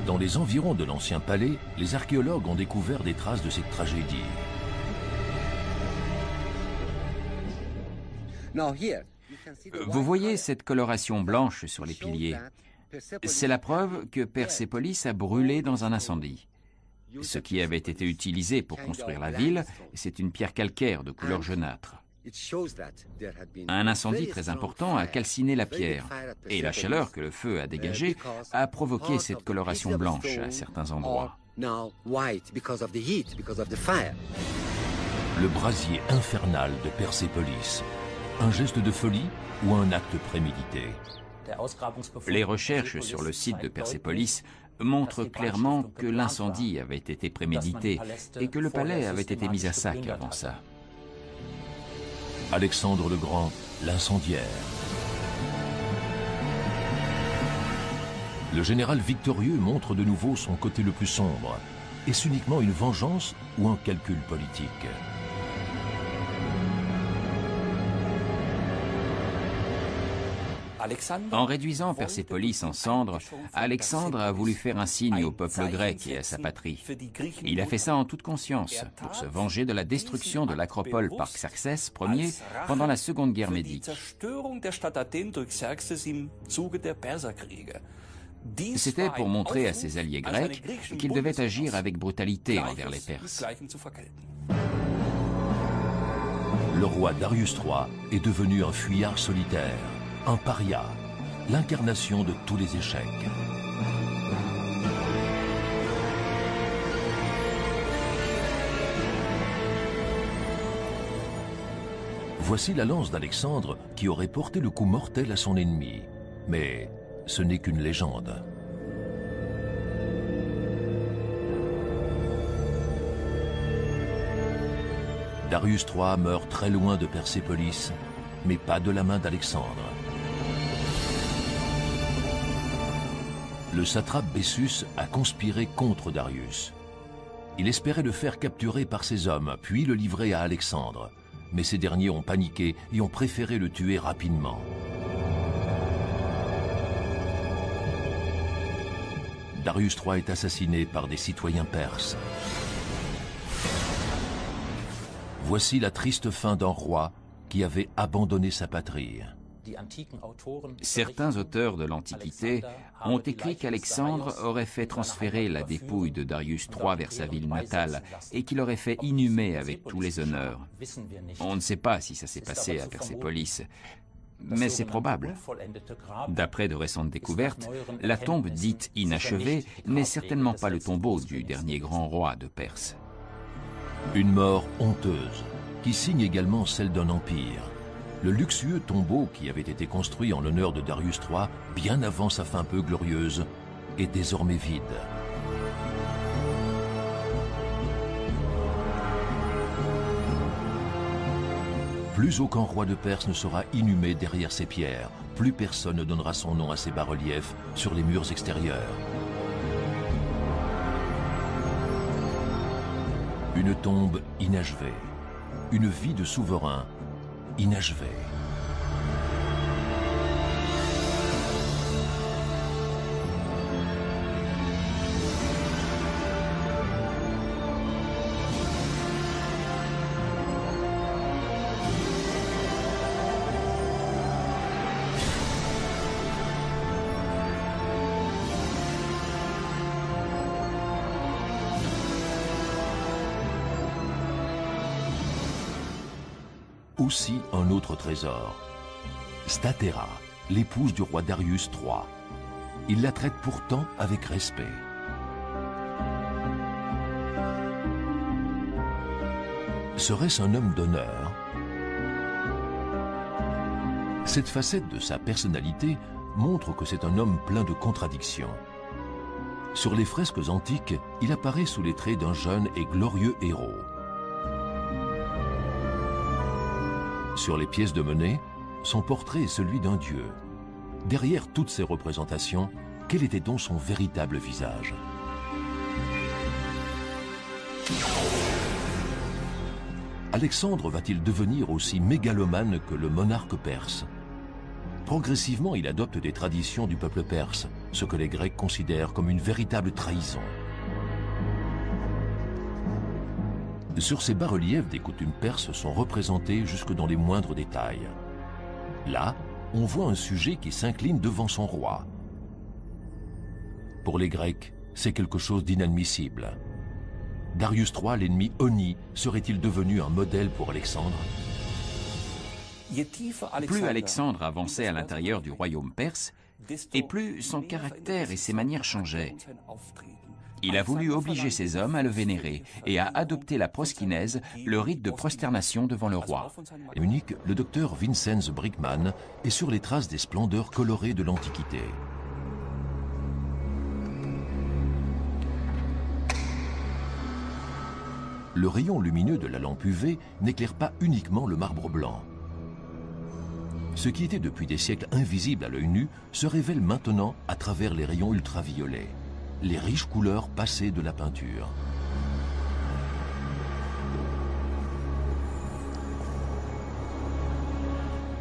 Dans les environs de l'ancien palais, les archéologues ont découvert des traces de cette tragédie. Vous voyez cette coloration blanche sur les piliers? C'est la preuve que Persépolis a brûlé dans un incendie. Ce qui avait été utilisé pour construire la ville, c'est une pierre calcaire de couleur jaunâtre. Un incendie très important a calciné la pierre, et la chaleur que le feu a dégagée a provoqué cette coloration blanche à certains endroits. Le brasier infernal de Persépolis, un geste de folie ou un acte prémédité? Les recherches sur le site de Persépolis montrent clairement que l'incendie avait été prémédité et que le palais avait été mis à sac avant ça. Alexandre le Grand, l'incendiaire. Le général victorieux montre de nouveau son côté le plus sombre. Est-ce uniquement une vengeance ou un calcul politique? En réduisant Persépolis en cendres, Alexandre a voulu faire un signe au peuple grec et à sa patrie. Il a fait ça en toute conscience, pour se venger de la destruction de l'acropole par Xerxès Ier pendant la Seconde Guerre médique. C'était pour montrer à ses alliés grecs qu'il devait agir avec brutalité envers les Perses. Le roi Darius III est devenu un fuyard solitaire, un paria, l'incarnation de tous les échecs. Voici la lance d'Alexandre qui aurait porté le coup mortel à son ennemi. Mais ce n'est qu'une légende. Darius III meurt très loin de Persépolis, mais pas de la main d'Alexandre. Le satrape Bessus a conspiré contre Darius. Il espérait le faire capturer par ses hommes, puis le livrer à Alexandre. Mais ces derniers ont paniqué et ont préféré le tuer rapidement. Darius III est assassiné par des citoyens perses. Voici la triste fin d'un roi qui avait abandonné sa patrie. Certains auteurs de l'Antiquité ont écrit qu'Alexandre aurait fait transférer la dépouille de Darius III vers sa ville natale et qu'il aurait fait inhumer avec tous les honneurs. On ne sait pas si ça s'est passé à Persépolis, mais c'est probable. D'après de récentes découvertes, la tombe dite inachevée n'est certainement pas le tombeau du dernier grand roi de Perse. Une mort honteuse, qui signe également celle d'un empire. Le luxueux tombeau qui avait été construit en l'honneur de Darius III, bien avant sa fin peu glorieuse, est désormais vide. Plus aucun roi de Perse ne sera inhumé derrière ces pierres. Plus personne ne donnera son nom à ces bas-reliefs sur les murs extérieurs. Une tombe inachevée. Une vie de souverain inachevée. Aussi un autre trésor. Statera, l'épouse du roi Darius III. Il la traite pourtant avec respect. Serait-ce un homme d'honneur? Cette facette de sa personnalité montre que c'est un homme plein de contradictions. Sur les fresques antiques, il apparaît sous les traits d'un jeune et glorieux héros. Sur les pièces de monnaie, son portrait est celui d'un dieu. Derrière toutes ces représentations, quel était donc son véritable visage? Alexandre va-t-il devenir aussi mégalomane que le monarque perse? Progressivement, il adopte des traditions du peuple perse, ce que les Grecs considèrent comme une véritable trahison. Sur ces bas-reliefs, des coutumes perses sont représentées jusque dans les moindres détails. Là, on voit un sujet qui s'incline devant son roi. Pour les Grecs, c'est quelque chose d'inadmissible. Darius III, l'ennemi honni, serait-il devenu un modèle pour Alexandre? Plus Alexandre avançait à l'intérieur du royaume perse, et plus son caractère et ses manières changeaient. Il a voulu obliger ses hommes à le vénérer et à adopter la proskinèse, le rite de prosternation devant le roi. À Munich, le docteur Vincenz Brickmann est sur les traces des splendeurs colorées de l'Antiquité. Le rayon lumineux de la lampe UV n'éclaire pas uniquement le marbre blanc. Ce qui était depuis des siècles invisible à l'œil nu se révèle maintenant à travers les rayons ultraviolets, les riches couleurs passées de la peinture.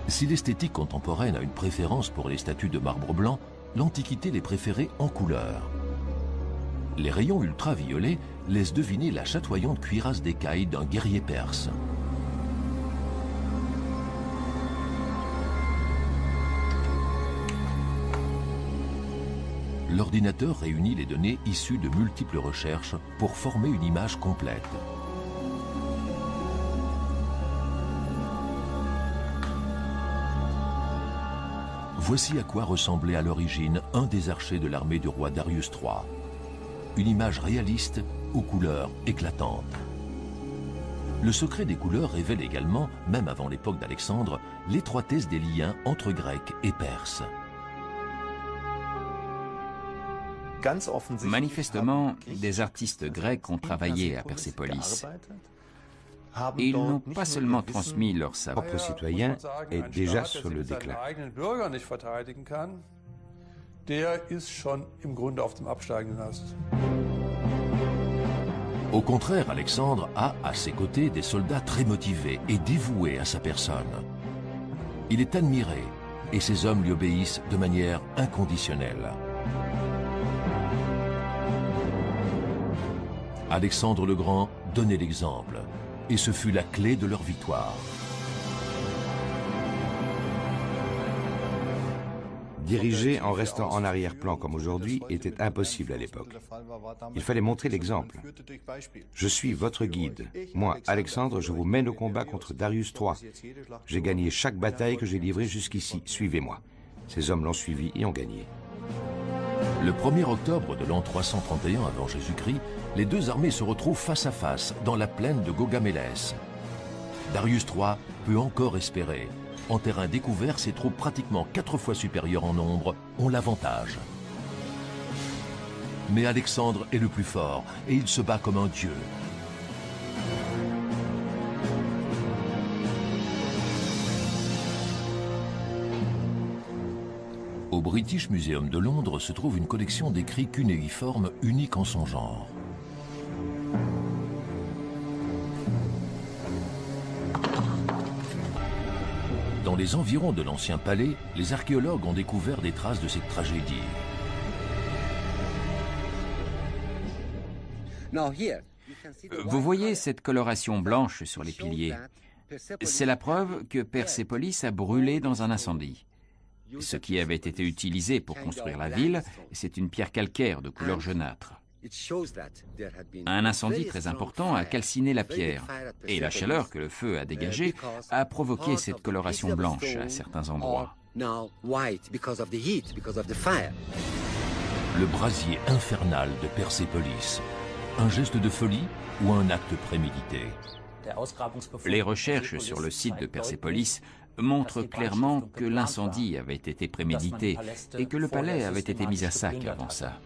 Si l'esthétique contemporaine a une préférence pour les statues de marbre blanc, l'Antiquité les préférait en couleur. Les rayons ultraviolets laissent deviner la chatoyante cuirasse d'écaille d'un guerrier perse. L'ordinateur réunit les données issues de multiples recherches pour former une image complète. Voici à quoi ressemblait à l'origine un des archers de l'armée du roi Darius III. Une image réaliste aux couleurs éclatantes. Le secret des couleurs révèle également, même avant l'époque d'Alexandre, l'étroitesse des liens entre Grecs et Perses. Manifestement, des artistes grecs ont travaillé à Persépolis. Et ils n'ont pas seulement transmis leur savoir. Propre citoyen est déjà sur le déclin. Au contraire, Alexandre a à ses côtés des soldats très motivés et dévoués à sa personne. Il est admiré et ses hommes lui obéissent de manière inconditionnelle. Alexandre le Grand donnait l'exemple, et ce fut la clé de leur victoire. Diriger en restant en arrière-plan comme aujourd'hui était impossible à l'époque. Il fallait montrer l'exemple. Je suis votre guide. Moi, Alexandre, je vous mène au combat contre Darius III. J'ai gagné chaque bataille que j'ai livrée jusqu'ici. Suivez-moi. Ces hommes l'ont suivi et ont gagné. Le 1er octobre de l'an 331 avant Jésus-Christ, les deux armées se retrouvent face à face dans la plaine de Gaugamélès. Darius III peut encore espérer. En terrain découvert, ses troupes pratiquement 4 fois supérieures en nombre ont l'avantage. Mais Alexandre est le plus fort et il se bat comme un dieu. Au British Museum de Londres se trouve une collection d'écrits cunéiformes unique en son genre. Dans les environs de l'ancien palais, les archéologues ont découvert des traces de cette tragédie. Vous voyez cette coloration blanche sur les piliers? C'est la preuve que Persépolis a brûlé dans un incendie. Ce qui avait été utilisé pour construire la ville, c'est une pierre calcaire de couleur jaunâtre. Un incendie très important a calciné la pierre, et la chaleur que le feu a dégagée a provoqué cette coloration blanche à certains endroits. Le brasier infernal de Persépolis, un geste de folie ou un acte prémédité? Les recherches sur le site de Persépolis montrent clairement que l'incendie avait été prémédité et que le palais avait été mis à sac avant ça.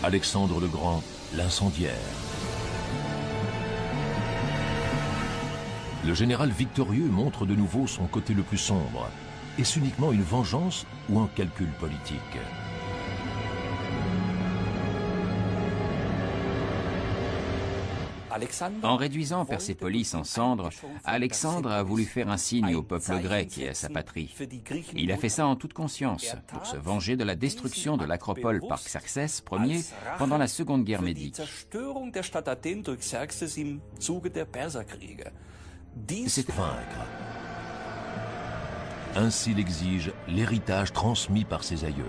Alexandre le Grand, l'incendiaire. Le général victorieux montre de nouveau son côté le plus sombre. Est-ce uniquement une vengeance ou un calcul politique? En réduisant Persépolis en cendres, Alexandre a voulu faire un signe au peuple grec et à sa patrie. Il a fait ça en toute conscience, pour se venger de la destruction de l'acropole par Xerxès Ier pendant la Seconde Guerre médique. C'est vaincre. Ainsi l'exige l'héritage transmis par ses aïeux.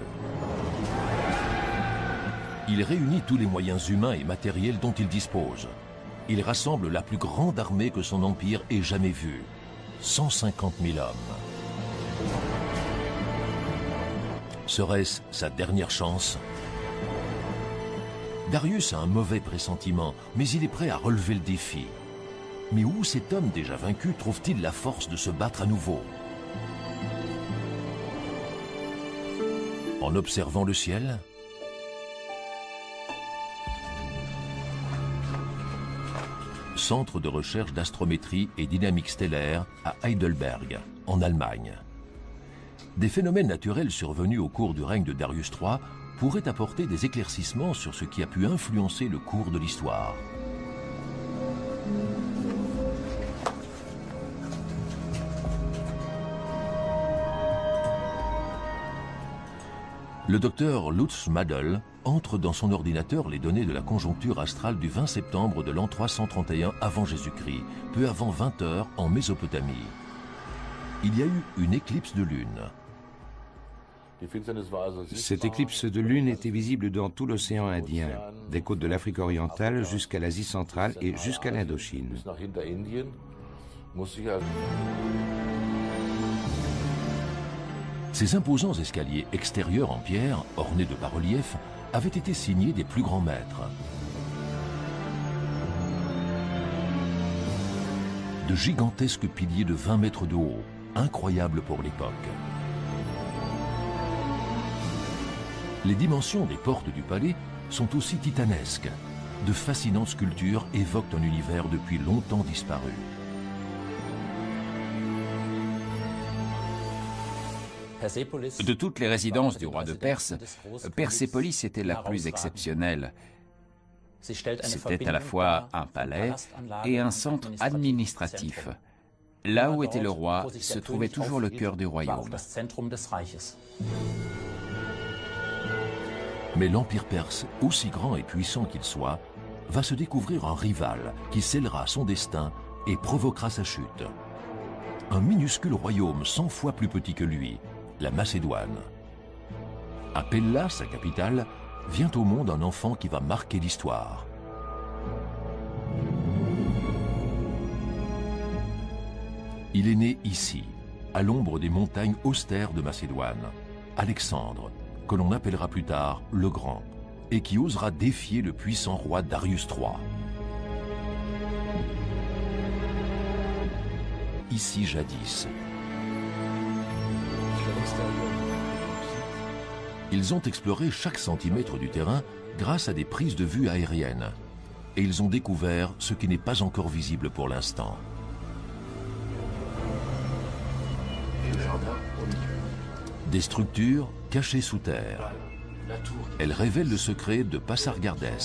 Il réunit tous les moyens humains et matériels dont il dispose. Il rassemble la plus grande armée que son empire ait jamais vue. 150 000 hommes. Serait-ce sa dernière chance? Darius a un mauvais pressentiment, mais il est prêt à relever le défi. Mais où cet homme déjà vaincu trouve-t-il la force de se battre à nouveau? En observant le ciel? Centre de recherche d'astrométrie et dynamique stellaire à Heidelberg, en Allemagne. Des phénomènes naturels survenus au cours du règne de Darius III pourraient apporter des éclaircissements sur ce qui a pu influencer le cours de l'histoire. Le docteur Lutz Madel entre dans son ordinateur les données de la conjoncture astrale du 20 septembre de l'an 331 avant Jésus-Christ, peu avant 20 heures en Mésopotamie. Il y a eu une éclipse de lune. Cette éclipse de lune était visible dans tout l'océan Indien, des côtes de l'Afrique orientale jusqu'à l'Asie centrale et jusqu'à l'Indochine. Ces imposants escaliers extérieurs en pierre, ornés de bas-reliefs, avaient été signés des plus grands maîtres. De gigantesques piliers de 20 mètres de haut, incroyables pour l'époque. Les dimensions des portes du palais sont aussi titanesques. De fascinantes sculptures évoquent un univers depuis longtemps disparu. De toutes les résidences du roi de Perse, Persépolis était la plus exceptionnelle. C'était à la fois un palais et un centre administratif. Là où était le roi se trouvait toujours le cœur du royaume. Mais l'Empire perse, aussi grand et puissant qu'il soit, va se découvrir un rival qui scellera son destin et provoquera sa chute. Un minuscule royaume 100 fois plus petit que lui, la Macédoine. À Pella, sa capitale, vient au monde un enfant qui va marquer l'histoire. Il est né ici, à l'ombre des montagnes austères de Macédoine, Alexandre, que l'on appellera plus tard le Grand, et qui osera défier le puissant roi Darius III. Ici jadis. Ils ont exploré chaque centimètre du terrain grâce à des prises de vue aériennes. Et ils ont découvert ce qui n'est pas encore visible pour l'instant. Des structures cachées sous terre. Elles révèlent le secret de Passargades,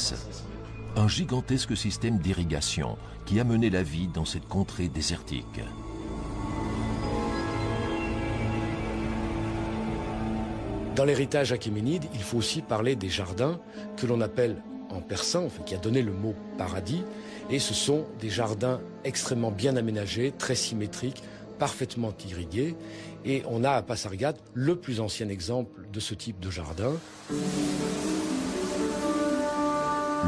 un gigantesque système d'irrigation qui a mené la vie dans cette contrée désertique. Dans l'héritage achéménide, il faut aussi parler des jardins que l'on appelle en persan, enfin, qui a donné le mot paradis, et ce sont des jardins extrêmement bien aménagés, très symétriques, parfaitement irrigués, et on a à Pasargade le plus ancien exemple de ce type de jardin.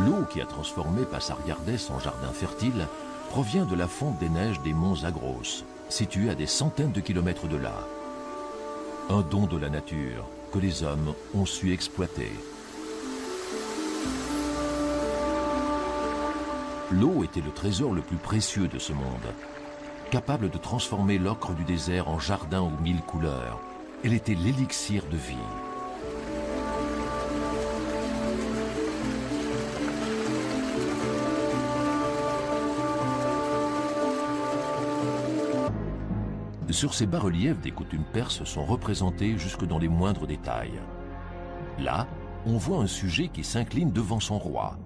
L'eau qui a transformé Passargades en jardin fertile provient de la fonte des neiges des monts Zagros, situés à des centaines de kilomètres de là. Un don de la nature que les hommes ont su exploiter. L'eau était le trésor le plus précieux de ce monde. Capable de transformer l'ocre du désert en jardin aux 1000 couleurs, elle était l'élixir de vie. Sur ces bas-reliefs, des coutumes perses sont représentées jusque dans les moindres détails. Là, on voit un sujet qui s'incline devant son roi.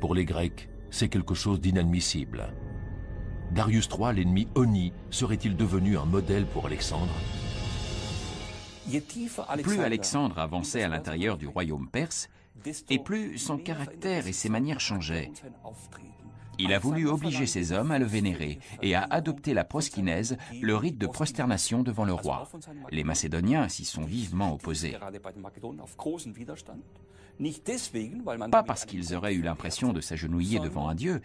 Pour les Grecs, c'est quelque chose d'inadmissible. Darius III, l'ennemi honni, serait-il devenu un modèle pour Alexandre? Plus Alexandre avançait à l'intérieur du royaume perse, et plus son caractère et ses manières changeaient. Il a voulu obliger ses hommes à le vénérer et à adopter la proskinèse, le rite de prosternation devant le roi. Les Macédoniens s'y sont vivement opposés. Pas parce qu'ils auraient eu l'impression de s'agenouiller devant un dieu,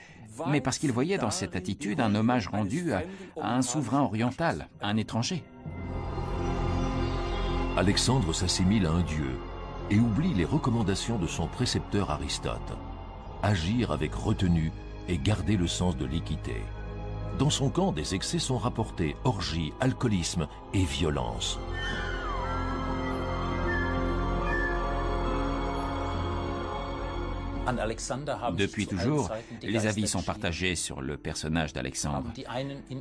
mais parce qu'ils voyaient dans cette attitude un hommage rendu à un souverain oriental, un étranger. Alexandre s'assimile à un dieu et oublie les recommandations de son précepteur Aristote. Agir avec retenue et garder le sens de l'équité. Dans son camp, des excès sont rapportés, orgies, alcoolisme et violence. Depuis toujours, les avis sont partagés sur le personnage d'Alexandre.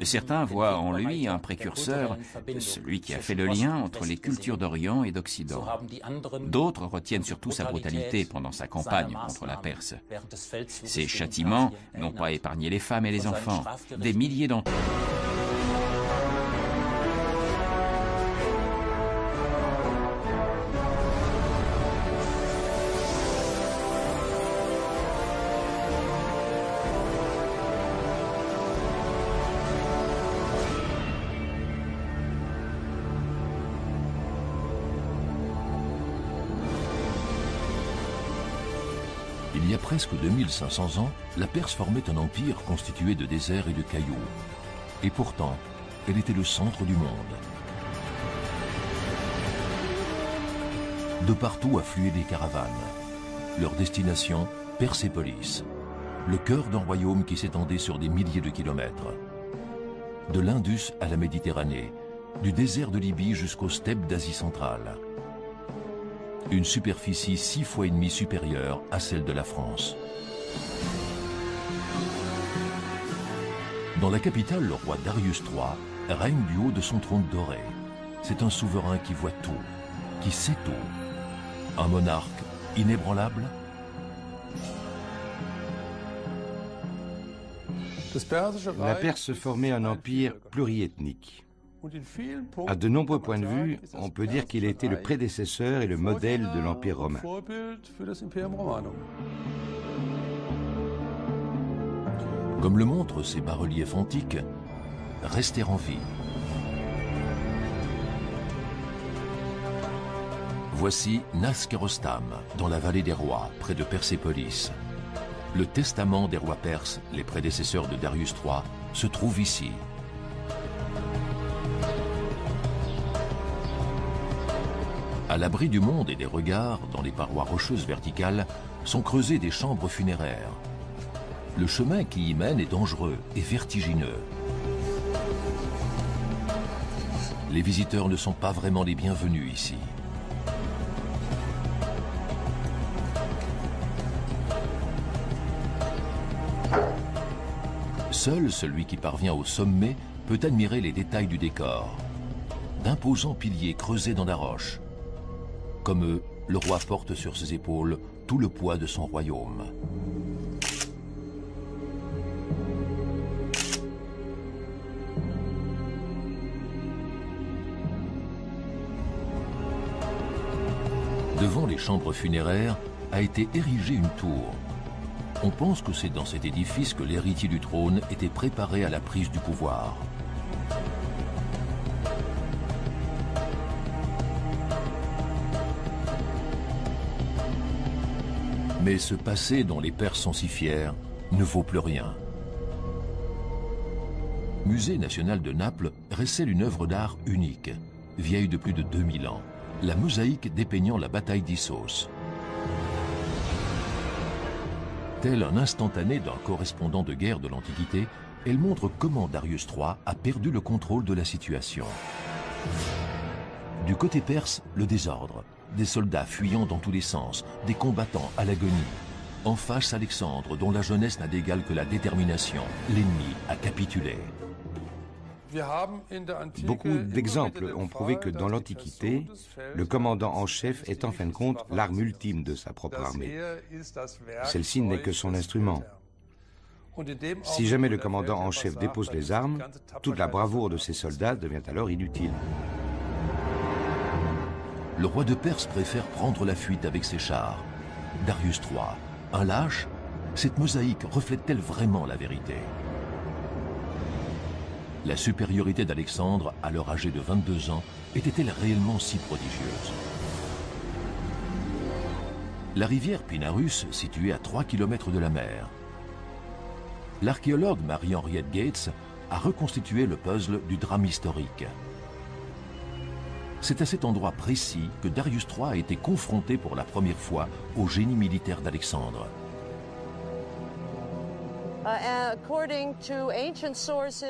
Certains voient en lui un précurseur, celui qui a fait le lien entre les cultures d'Orient et d'Occident. D'autres retiennent surtout sa brutalité pendant sa campagne contre la Perse. Ses châtiments n'ont pas épargné les femmes et les enfants, des milliers d'entre eux. Il y a presque 2500 ans, la Perse formait un empire constitué de déserts et de cailloux. Et pourtant, elle était le centre du monde. De partout affluaient des caravanes. Leur destination, Persépolis, le cœur d'un royaume qui s'étendait sur des milliers de kilomètres. De l'Indus à la Méditerranée, du désert de Libye jusqu'aux steppes d'Asie centrale. Une superficie 6 fois et demie supérieure à celle de la France. Dans la capitale, le roi Darius III règne du haut de son trône doré. C'est un souverain qui voit tout, qui sait tout. Un monarque inébranlable. La Perse formait un empire pluriethnique. À de nombreux points de vue, on peut dire qu'il a été le prédécesseur et le modèle de l'Empire romain. Comme le montrent ces bas-reliefs antiques, rester en vie. Voici Naskerostam, dans la vallée des rois, près de Persépolis. Le testament des rois perses, les prédécesseurs de Darius III, se trouve ici. À l'abri du monde et des regards, dans les parois rocheuses verticales, sont creusées des chambres funéraires. Le chemin qui y mène est dangereux et vertigineux. Les visiteurs ne sont pas vraiment les bienvenus ici. Seul celui qui parvient au sommet peut admirer les détails du décor. D'imposants piliers creusés dans la roche. Comme eux, le roi porte sur ses épaules tout le poids de son royaume. Devant les chambres funéraires a été érigée une tour. On pense que c'est dans cet édifice que l'héritier du trône était préparé à la prise du pouvoir. Mais ce passé dont les Perses sont si fiers ne vaut plus rien. Musée national de Naples recèle une œuvre d'art unique, vieille de plus de 2000 ans, la mosaïque dépeignant la bataille d'Issos. Tel un instantané d'un correspondant de guerre de l'Antiquité, elle montre comment Darius III a perdu le contrôle de la situation. Du côté perse, le désordre. Des soldats fuyant dans tous les sens, des combattants à l'agonie. En face, Alexandre, dont la jeunesse n'a d'égal que la détermination, l'ennemi a capitulé. Beaucoup d'exemples ont prouvé que dans l'Antiquité, le commandant en chef est en fin de compte l'arme ultime de sa propre armée. Celle-ci n'est que son instrument. Si jamais le commandant en chef dépose les armes, toute la bravoure de ses soldats devient alors inutile. Le roi de Perse préfère prendre la fuite avec ses chars. Darius III, un lâche, cette mosaïque reflète-t-elle vraiment la vérité? La supériorité d'Alexandre, alors âgé de 22 ans, était-elle réellement si prodigieuse? La rivière Pinarus, située à 3 km de la mer. L'archéologue Marie-Henriette Gates a reconstitué le puzzle du drame historique. C'est à cet endroit précis que Darius III a été confronté pour la première fois au génie militaire d'Alexandre. According to ancient sources,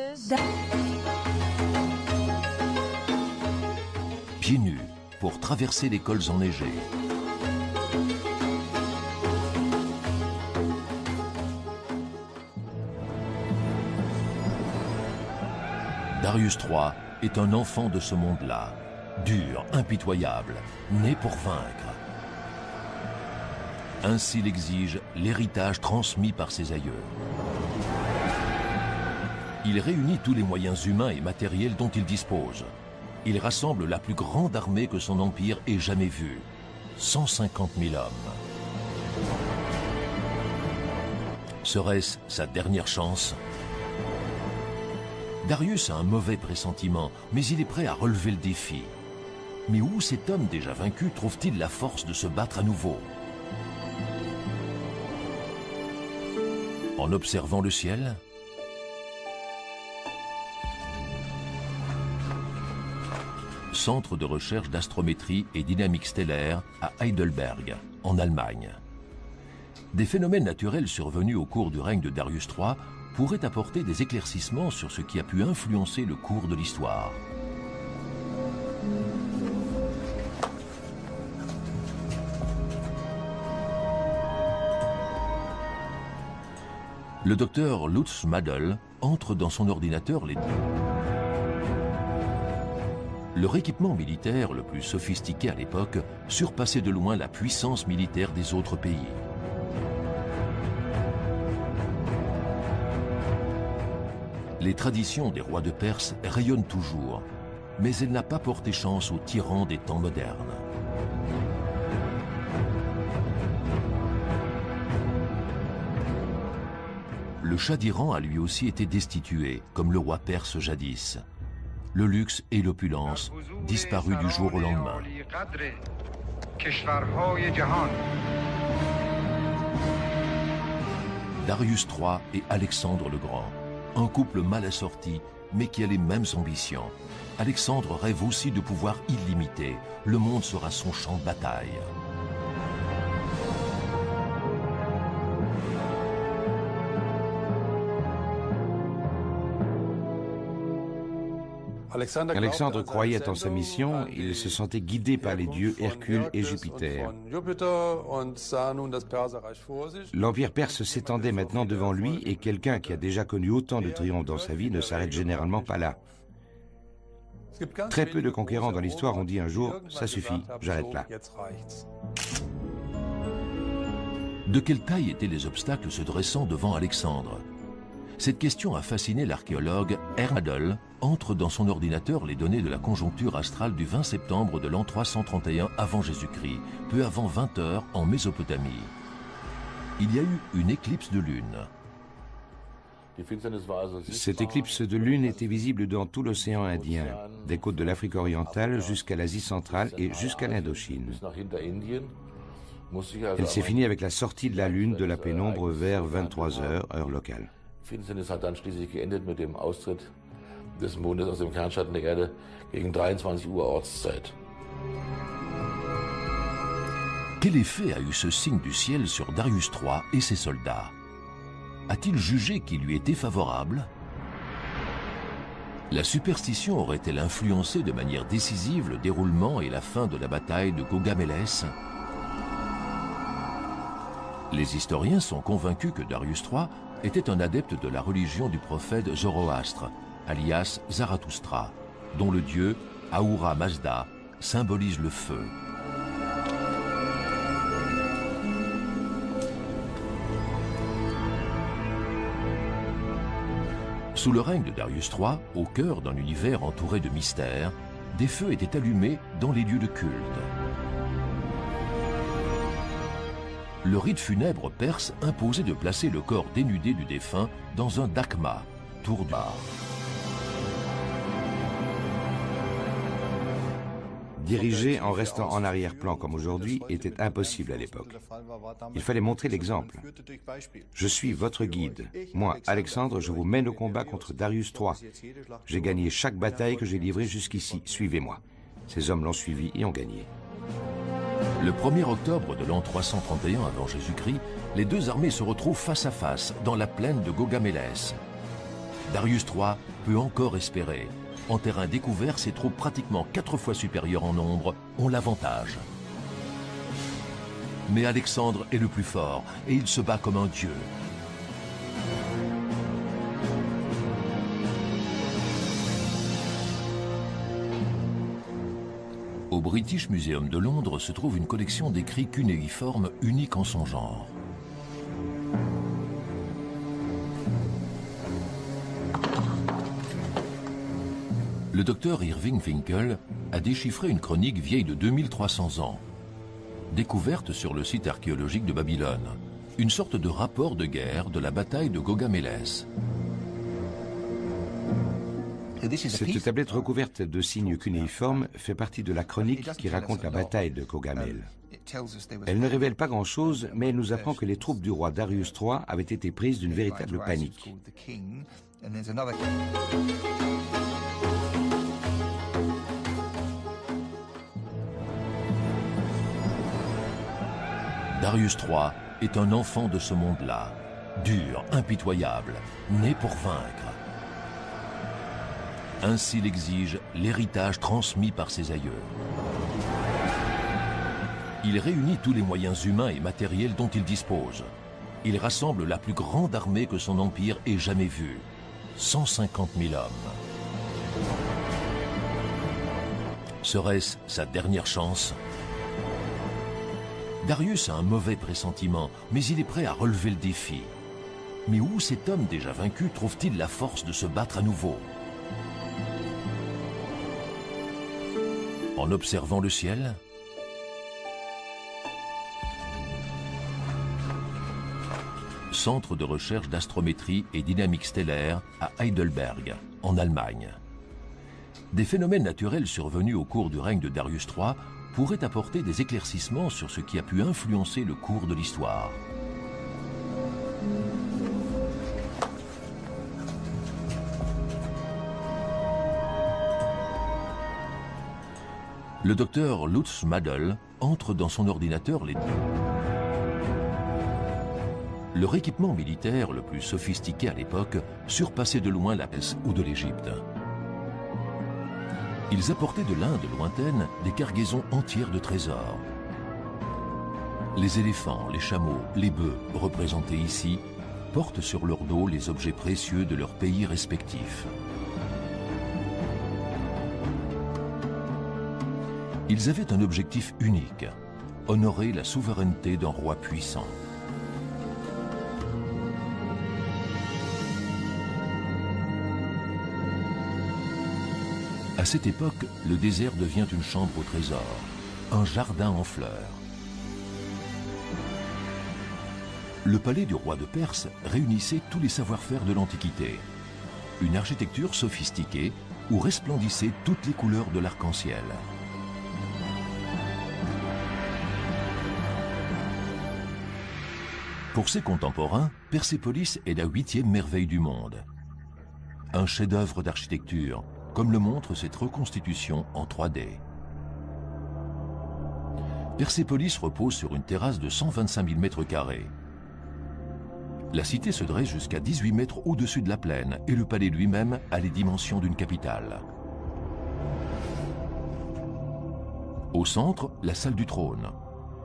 Pieds nus pour traverser les cols enneigés. Darius III est un enfant de ce monde-là, dur, impitoyable, né pour vaincre. Ainsi l'exige l'héritage transmis par ses aïeux. Il réunit tous les moyens humains et matériels dont il dispose. Il rassemble la plus grande armée que son empire ait jamais vue, 150 000 hommes. Serait-ce sa dernière chance? Darius a un mauvais pressentiment, mais il est prêt à relever le défi. Mais où cet homme déjà vaincu trouve-t-il la force de se battre à nouveau? En observant le ciel? Centre de recherche d'astrométrie et dynamique stellaire à Heidelberg, en Allemagne. Des phénomènes naturels survenus au cours du règne de Darius III pourraient apporter des éclaircissements sur ce qui a pu influencer le cours de l'histoire. Le docteur Lutz Madel entre dans son ordinateur les deux. Leur équipement militaire le plus sophistiqué à l'époque surpassait de loin la puissance militaire des autres pays. Les traditions des rois de Perse rayonnent toujours, mais elle n'a pas porté chance aux tyrans des temps modernes. Le Shah d'Iran a lui aussi été destitué, comme le roi perse jadis. Le luxe et l'opulence disparus du jour au lendemain. Darius III et Alexandre le Grand, un couple mal assorti, mais qui a les mêmes ambitions. Alexandre rêve aussi de pouvoir illimité. Le monde sera son champ de bataille. Alexandre croyait en sa mission, il se sentait guidé par les dieux Hercule et Jupiter. L'empire perse s'étendait maintenant devant lui et quelqu'un qui a déjà connu autant de triomphes dans sa vie ne s'arrête généralement pas là. Très peu de conquérants dans l'histoire ont dit un jour « ça suffit, j'arrête là ». De quelle taille étaient les obstacles se dressant devant Alexandre? Cette question a fasciné l'archéologue Madel, entre dans son ordinateur les données de la conjoncture astrale du 20 septembre de l'an 331 avant Jésus-Christ, peu avant 20 heures en Mésopotamie. Il y a eu une éclipse de lune. Cette éclipse de lune était visible dans tout l'océan Indien, des côtes de l'Afrique orientale jusqu'à l'Asie centrale et jusqu'à l'Indochine. Elle s'est finie avec la sortie de la lune de la pénombre vers 23 heures, heure locale. Finsternis hat dann schließlich geendet mit dem Austritt des Mondes aus dem Kernschatten der Erde gegen 23 Uhr Ortszeit. Quel effet a eu ce signe du ciel sur Darius III et ses soldats? A-t-il jugé qu'il lui était favorable? La superstition aurait-elle influencé de manière décisive le déroulement et la fin de la bataille de Gaugamélès? Les historiens sont convaincus que Darius III était un adepte de la religion du prophète Zoroastre, alias Zarathustra, dont le dieu Ahura Mazda symbolise le feu. Sous le règne de Darius III, au cœur d'un univers entouré de mystères, des feux étaient allumés dans les lieux de culte. Le rite funèbre perse imposait de placer le corps dénudé du défunt dans un dakma, tour d'art. Diriger en restant en arrière-plan comme aujourd'hui était impossible à l'époque. Il fallait montrer l'exemple. Je suis votre guide. Moi, Alexandre, je vous mène au combat contre Darius III. J'ai gagné chaque bataille que j'ai livrée jusqu'ici. Suivez-moi. Ces hommes l'ont suivi et ont gagné. Le 1er octobre de l'an 331 avant Jésus-Christ, les deux armées se retrouvent face à face dans la plaine de Gaugamélès. Darius III peut encore espérer. En terrain découvert, ses troupes pratiquement 4 fois supérieures en nombre ont l'avantage. Mais Alexandre est le plus fort et il se bat comme un dieu. Au British Museum de Londres se trouve une collection d'écrits cunéiformes unique en son genre. Le docteur Irving Finkel a déchiffré une chronique vieille de 2300 ans, découverte sur le site archéologique de Babylone, une sorte de rapport de guerre de la bataille de Gaugamélès. Cette tablette recouverte de signes cunéiformes fait partie de la chronique qui raconte la bataille de Gaugamel. Elle ne révèle pas grand-chose, mais elle nous apprend que les troupes du roi Darius III avaient été prises d'une véritable panique. Darius III est un enfant de ce monde-là, dur, impitoyable, né pour vaincre. Ainsi l'exige l'héritage transmis par ses aïeux. Il réunit tous les moyens humains et matériels dont il dispose. Il rassemble la plus grande armée que son empire ait jamais vue, 150 000 hommes. Serait-ce sa dernière chance ? Darius a un mauvais pressentiment, mais il est prêt à relever le défi. Mais où cet homme déjà vaincu trouve-t-il la force de se battre à nouveau ? En observant le ciel ? Centre de recherche d'astrométrie et dynamique stellaire à Heidelberg, en Allemagne. Des phénomènes naturels survenus au cours du règne de Darius III pourraient apporter des éclaircissements sur ce qui a pu influencer le cours de l'histoire. Le docteur Lutz Madel entre dans son ordinateur les deux. Leur équipement militaire le plus sophistiqué à l'époque surpassait de loin la Perse ou de l'Égypte. Ils apportaient de l'Inde lointaine des cargaisons entières de trésors. Les éléphants, les chameaux, les bœufs, représentés ici, portent sur leur dos les objets précieux de leurs pays respectifs. Ils avaient un objectif unique, honorer la souveraineté d'un roi puissant. À cette époque, le désert devient une chambre au trésor, un jardin en fleurs. Le palais du roi de Perse réunissait tous les savoir-faire de l'Antiquité. Une architecture sophistiquée où resplendissaient toutes les couleurs de l'arc-en-ciel. Pour ses contemporains, Persépolis est la 8e merveille du monde. Un chef-d'œuvre d'architecture, comme le montre cette reconstitution en 3D. Persépolis repose sur une terrasse de 125 000 mètres carrés. La cité se dresse jusqu'à 18 mètres au-dessus de la plaine et le palais lui-même a les dimensions d'une capitale. Au centre, la salle du trône,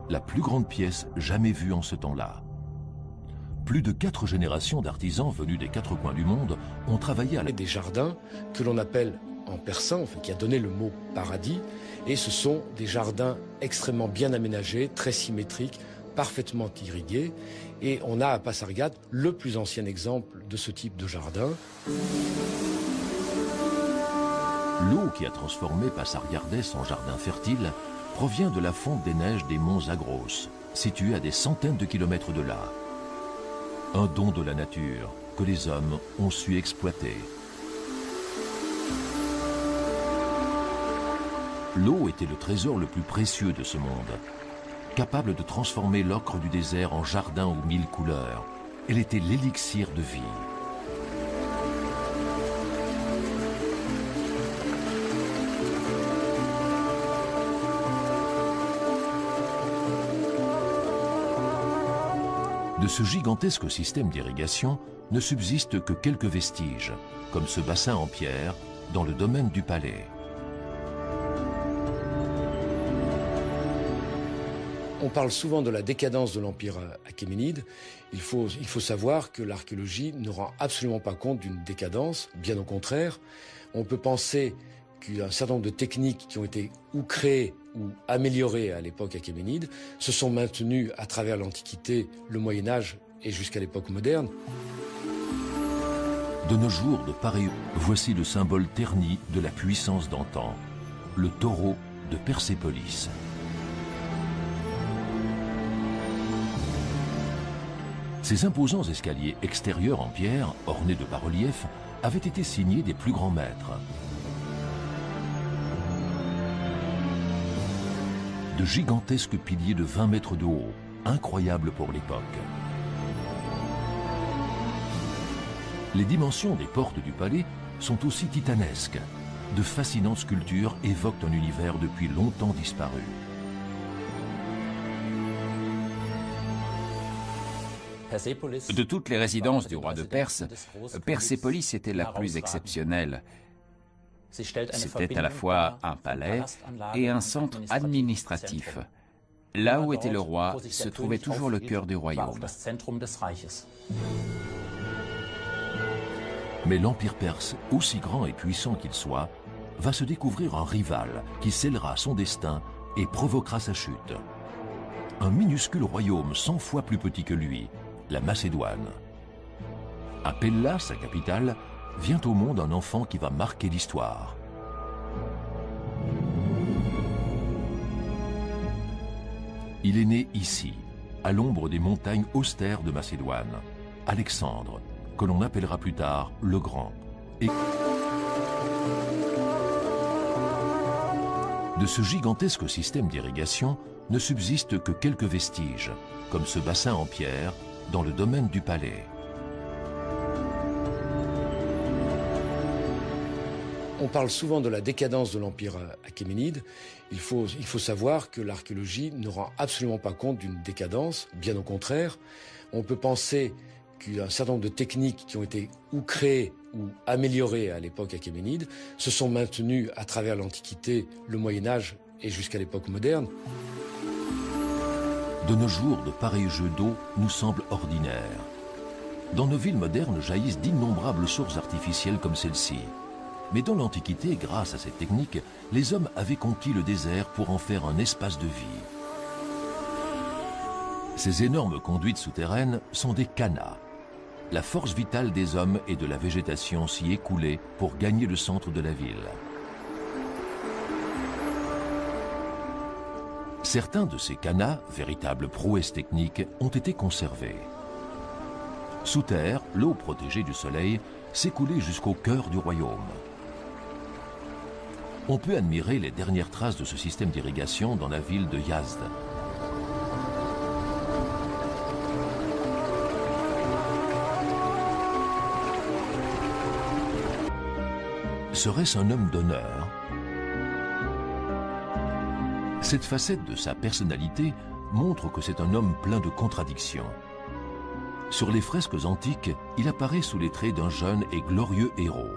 la plus grande pièce jamais vue en ce temps-là. Plus de 4 générations d'artisans venus des 4 coins du monde ont travaillé à des jardins que l'on appelle en persan, enfin, qui a donné le mot paradis, et ce sont des jardins extrêmement bien aménagés, très symétriques, parfaitement irrigués, et on a à Pasargad le plus ancien exemple de ce type de jardin. L'eau qui a transformé Pasargades en jardin fertile provient de la fonte des neiges des monts Zagros, situés à des centaines de kilomètres de là. Un don de la nature que les hommes ont su exploiter. L'eau était le trésor le plus précieux de ce monde. Capable de transformer l'ocre du désert en jardin aux 1000 couleurs, elle était l'élixir de vie. De ce gigantesque système d'irrigation ne subsistent que quelques vestiges, comme ce bassin en pierre dans le domaine du palais. On parle souvent de la décadence de l'Empire achéménide. Il faut savoir que l'archéologie ne rend absolument pas compte d'une décadence, bien au contraire. On peut penser qu'un certain nombre de techniques qui ont été ou créées ou améliorées à l'époque achéménide se sont maintenues à travers l'Antiquité, le Moyen-Âge et jusqu'à l'époque moderne. De nos jours, de pareils, voici le symbole terni de la puissance d'antan, le taureau de Persépolis. Ces imposants escaliers extérieurs en pierre, ornés de bas-reliefs, avaient été signés des plus grands maîtres. De gigantesques piliers de 20 mètres de haut, incroyables pour l'époque. Les dimensions des portes du palais sont aussi titanesques. De fascinantes sculptures évoquent un univers depuis longtemps disparu. De toutes les résidences du roi de Perse, Persépolis était la plus exceptionnelle. C'était à la fois un palais et un centre administratif. Là où était le roi se trouvait toujours le cœur du royaume. Mais l'Empire perse, aussi grand et puissant qu'il soit, va se découvrir un rival qui scellera son destin et provoquera sa chute. Un minuscule royaume 100 fois plus petit que lui, la Macédoine. À Pella, sa capitale, vient au monde un enfant qui va marquer l'histoire. Il est né ici, à l'ombre des montagnes austères de Macédoine, Alexandre, que l'on appellera plus tard le Grand. Et de ce gigantesque système d'irrigation ne subsistent que quelques vestiges, comme ce bassin en pierre dans le domaine du palais. On parle souvent de la décadence de l'Empire achéménide. Il faut savoir que l'archéologie ne rend absolument pas compte d'une décadence, bien au contraire. On peut penser qu'un certain nombre de techniques qui ont été ou créées ou améliorées à l'époque achéménide se sont maintenues à travers l'Antiquité, le Moyen-Âge et jusqu'à l'époque moderne. De nos jours, de pareils jeux d'eau nous semblent ordinaires. Dans nos villes modernes jaillissent d'innombrables sources artificielles comme celle-ci. Mais dans l'Antiquité, grâce à cette technique, les hommes avaient conquis le désert pour en faire un espace de vie. Ces énormes conduites souterraines sont des cannas. La force vitale des hommes et de la végétation s'y écoulait pour gagner le centre de la ville. Certains de ces cannas, véritables prouesses techniques, ont été conservés. Sous terre, l'eau protégée du soleil s'écoulait jusqu'au cœur du royaume. On peut admirer les dernières traces de ce système d'irrigation dans la ville de Yazd. Serait-ce un homme d'honneur? Cette facette de sa personnalité montre que c'est un homme plein de contradictions. Sur les fresques antiques, il apparaît sous les traits d'un jeune et glorieux héros.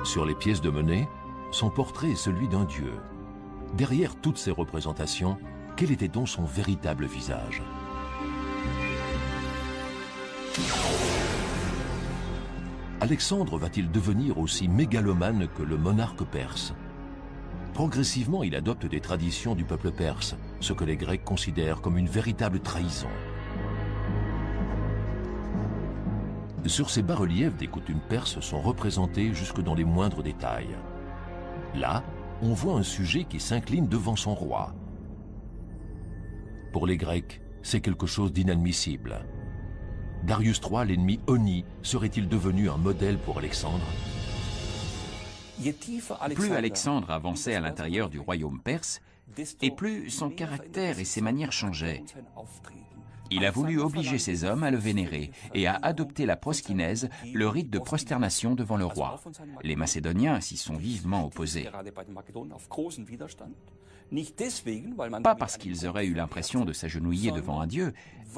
Sur les pièces de monnaie, son portrait est celui d'un dieu. Derrière toutes ces représentations, quel était donc son véritable visage? Alexandre va-t-il devenir aussi mégalomane que le monarque perse? Progressivement, il adopte des traditions du peuple perse, ce que les Grecs considèrent comme une véritable trahison. Sur ces bas-reliefs, des coutumes perses sont représentées jusque dans les moindres détails. Là, on voit un sujet qui s'incline devant son roi. Pour les Grecs, c'est quelque chose d'inadmissible. Darius III, l'ennemi honni, serait-il devenu un modèle pour Alexandre? Plus Alexandre avançait à l'intérieur du royaume perse, et plus son caractère et ses manières changeaient. Il a voulu obliger ses hommes à le vénérer et à adopter la proskinèse, le rite de prosternation devant le roi. Les Macédoniens s'y sont vivement opposés. Pas parce qu'ils auraient eu l'impression de s'agenouiller devant un dieu,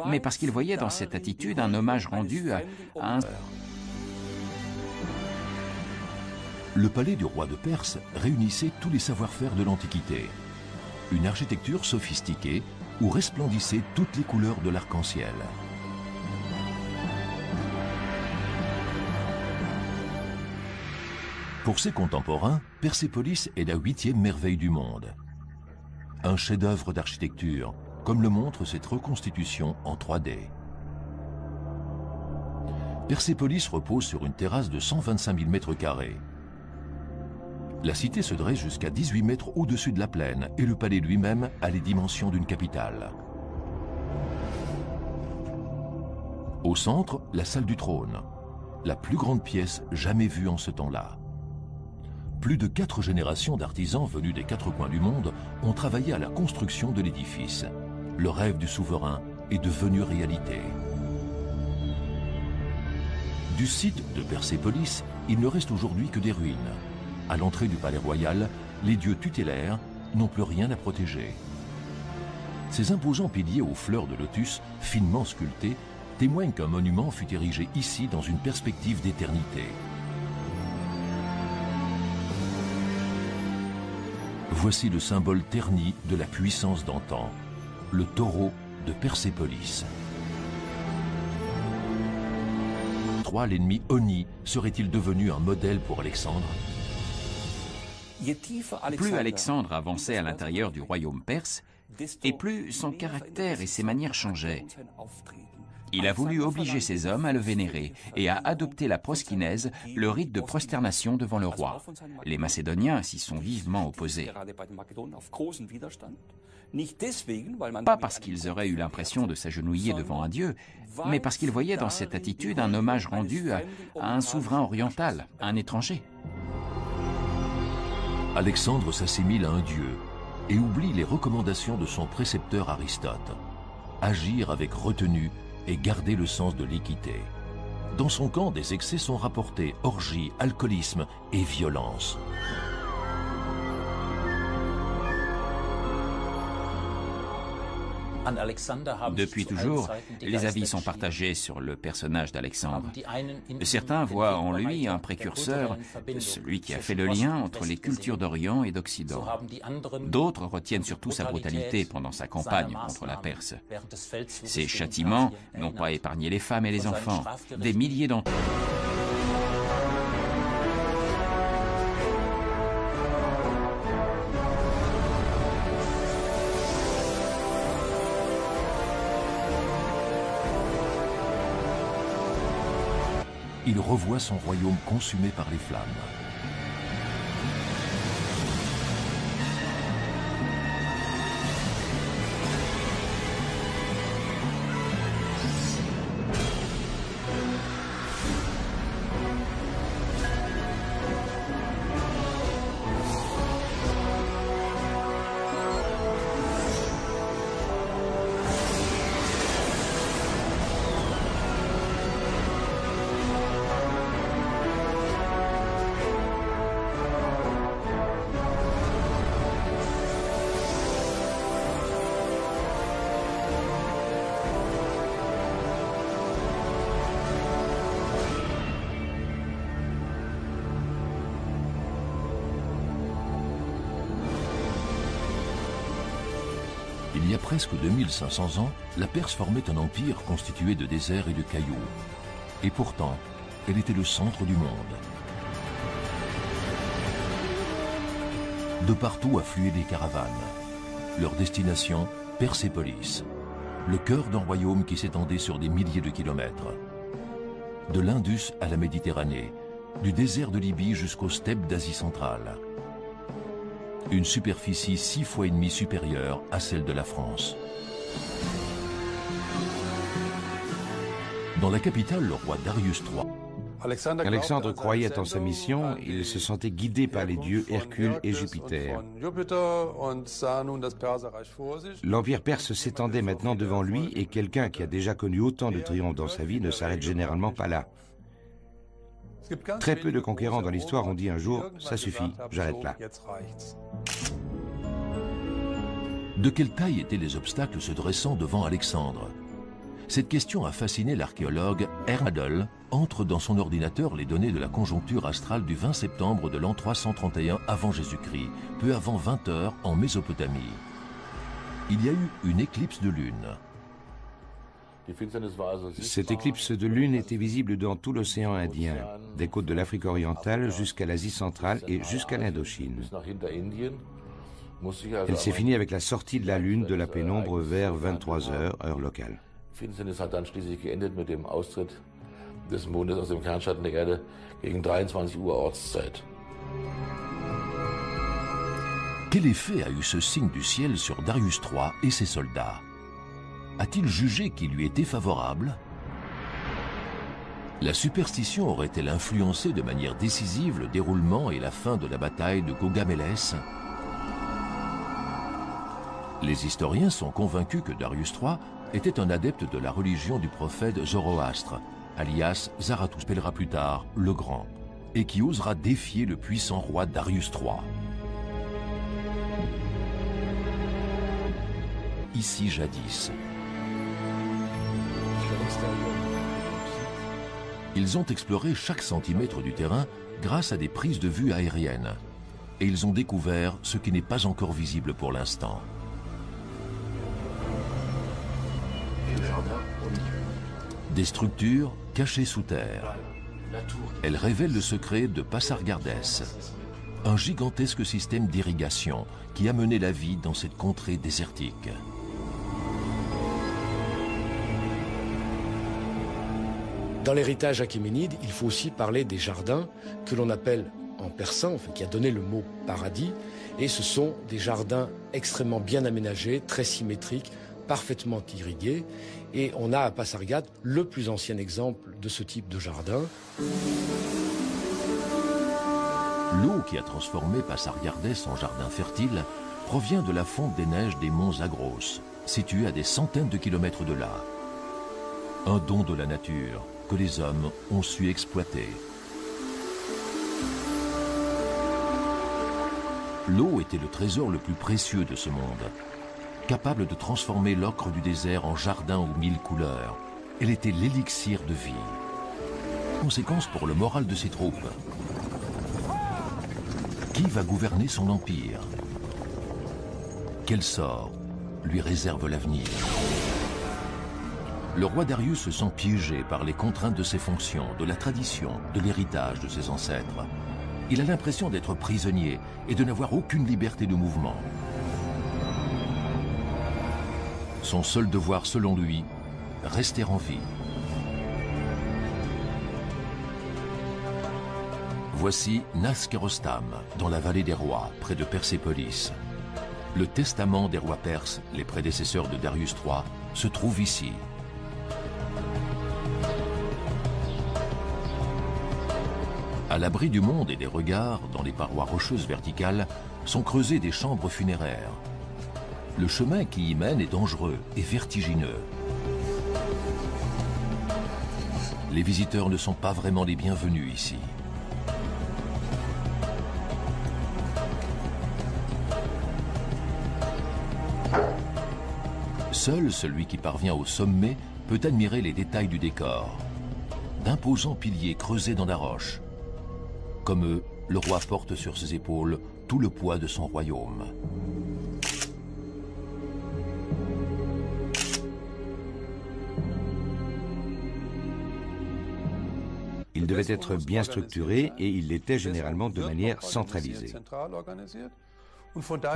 mais parce qu'ils voyaient dans cette attitude un hommage rendu à un... Le palais du roi de Perse réunissait tous les savoir-faire de l'Antiquité. Une architecture sophistiquée où resplendissaient toutes les couleurs de l'arc-en-ciel. Pour ses contemporains, Persépolis est la 8e merveille du monde. Un chef-d'œuvre d'architecture, comme le montre cette reconstitution en 3D. Persépolis repose sur une terrasse de 125 000 mètres carrés. La cité se dresse jusqu'à 18 mètres au-dessus de la plaine et le palais lui-même a les dimensions d'une capitale. Au centre, la salle du trône, la plus grande pièce jamais vue en ce temps-là. Plus de 4 générations d'artisans venus des 4 coins du monde ont travaillé à la construction de l'édifice. Le rêve du souverain est devenu réalité. Du site de Persépolis, il ne reste aujourd'hui que des ruines. À l'entrée du palais royal, les dieux tutélaires n'ont plus rien à protéger. Ces imposants piliers aux fleurs de lotus, finement sculptés, témoignent qu'un monument fut érigé ici dans une perspective d'éternité. Voici le symbole terni de la puissance d'antan, le taureau de Persépolis. III, l'ennemi honni, serait-il devenu un modèle pour Alexandre? Plus Alexandre avançait à l'intérieur du royaume perse, et plus son caractère et ses manières changeaient. Il a voulu obliger ses hommes à le vénérer et à adopter la proskinèse, le rite de prosternation devant le roi. Les Macédoniens s'y sont vivement opposés. Pas parce qu'ils auraient eu l'impression de s'agenouiller devant un dieu, mais parce qu'ils voyaient dans cette attitude un hommage rendu à un souverain oriental, un étranger. Alexandre s'assimile à un dieu et oublie les recommandations de son précepteur Aristote. Agir avec retenue et garder le sens de l'équité. Dans son camp, des excès sont rapportés, orgies, alcoolisme et violence. Depuis toujours, les avis sont partagés sur le personnage d'Alexandre. Certains voient en lui un précurseur, celui qui a fait le lien entre les cultures d'Orient et d'Occident. D'autres retiennent surtout sa brutalité pendant sa campagne contre la Perse. Ses châtiments n'ont pas épargné les femmes et les enfants. Des milliers d'entre eux. Il revoit son royaume consumé par les flammes. Il y a presque 2500 ans, la Perse formait un empire constitué de déserts et de cailloux. Et pourtant, elle était le centre du monde. De partout affluaient des caravanes. Leur destination, Persépolis, le cœur d'un royaume qui s'étendait sur des milliers de kilomètres. De l'Indus à la Méditerranée, du désert de Libye jusqu'aux steppes d'Asie centrale. Une superficie 6 fois et demie supérieure à celle de la France. Dans la capitale, le roi Darius III. Alexandre croyait en sa mission, il se sentait guidé par les dieux Hercule et Jupiter. L'empire perse s'étendait maintenant devant lui et quelqu'un qui a déjà connu autant de triomphes dans sa vie ne s'arrête généralement pas là. Très peu de conquérants dans l'histoire ont dit un jour « ça suffit, j'arrête là ». De quelle taille étaient les obstacles se dressant devant Alexandre? Cette question a fasciné l'archéologue Erdl, entre dans son ordinateur les données de la conjoncture astrale du 20 septembre de l'an 331 avant Jésus-Christ, peu avant 20 heures en Mésopotamie. Il y a eu une éclipse de lune. Cette éclipse de lune était visible dans tout l'océan Indien, des côtes de l'Afrique orientale jusqu'à l'Asie centrale et jusqu'à l'Indochine. Elle s'est finie avec la sortie de la lune de la pénombre vers 23 heures, heure locale. Finsternis hat dann schließlich geendet mit dem Austritt des Mondes aus dem Kernschatten der Erde gegen 23 Uhr Ortszeit. Quel effet a eu ce signe du ciel sur Darius III et ses soldats? A-t-il jugé qu'il lui était favorable? La superstition aurait-elle influencé de manière décisive le déroulement et la fin de la bataille de Gaugamélès? Les historiens sont convaincus que Darius III était un adepte de la religion du prophète Zoroastre, alias Zarathustre, appellera plus tard le Grand, et qui osera défier le puissant roi Darius III. Ici jadis. Ils ont exploré chaque centimètre du terrain grâce à des prises de vue aériennes, et ils ont découvert ce qui n'est pas encore visible pour l'instant. Des structures cachées sous terre. Elles révèlent le secret de Pasargades, un gigantesque système d'irrigation qui a mené la vie dans cette contrée désertique. Dans l'héritage achéménide, il faut aussi parler des jardins que l'on appelle en persan, enfin, qui a donné le mot paradis, et ce sont des jardins extrêmement bien aménagés, très symétriques, parfaitement irrigués, et on a à Pasargade le plus ancien exemple de ce type de jardin. L'eau qui a transformé Pasargades en jardin fertile provient de la fonte des neiges des monts Zagros, situés à des centaines de kilomètres de là. Un don de la nature que les hommes ont su exploiter. L'eau était le trésor le plus précieux de ce monde. Capable de transformer l'ocre du désert en jardin aux 1000 couleurs. Elle était l'élixir de vie. Conséquence pour le moral de ses troupes. Qui va gouverner son empire? Quel sort lui réserve l'avenir? Le roi Darius se sent piégé par les contraintes de ses fonctions, de la tradition, de l'héritage de ses ancêtres. Il a l'impression d'être prisonnier et de n'avoir aucune liberté de mouvement. Son seul devoir, selon lui, rester en vie. Voici Naskerostam, dans la vallée des rois, près de Persépolis. Le testament des rois perses, les prédécesseurs de Darius III, se trouve ici. À l'abri du monde et des regards, dans les parois rocheuses verticales, sont creusées des chambres funéraires. Le chemin qui y mène est dangereux et vertigineux. Les visiteurs ne sont pas vraiment les bienvenus ici. Seul celui qui parvient au sommet peut admirer les détails du décor. D'imposants piliers creusés dans la roche. Comme eux, le roi porte sur ses épaules tout le poids de son royaume. Il devait être bien structuré et il l'était généralement de manière centralisée.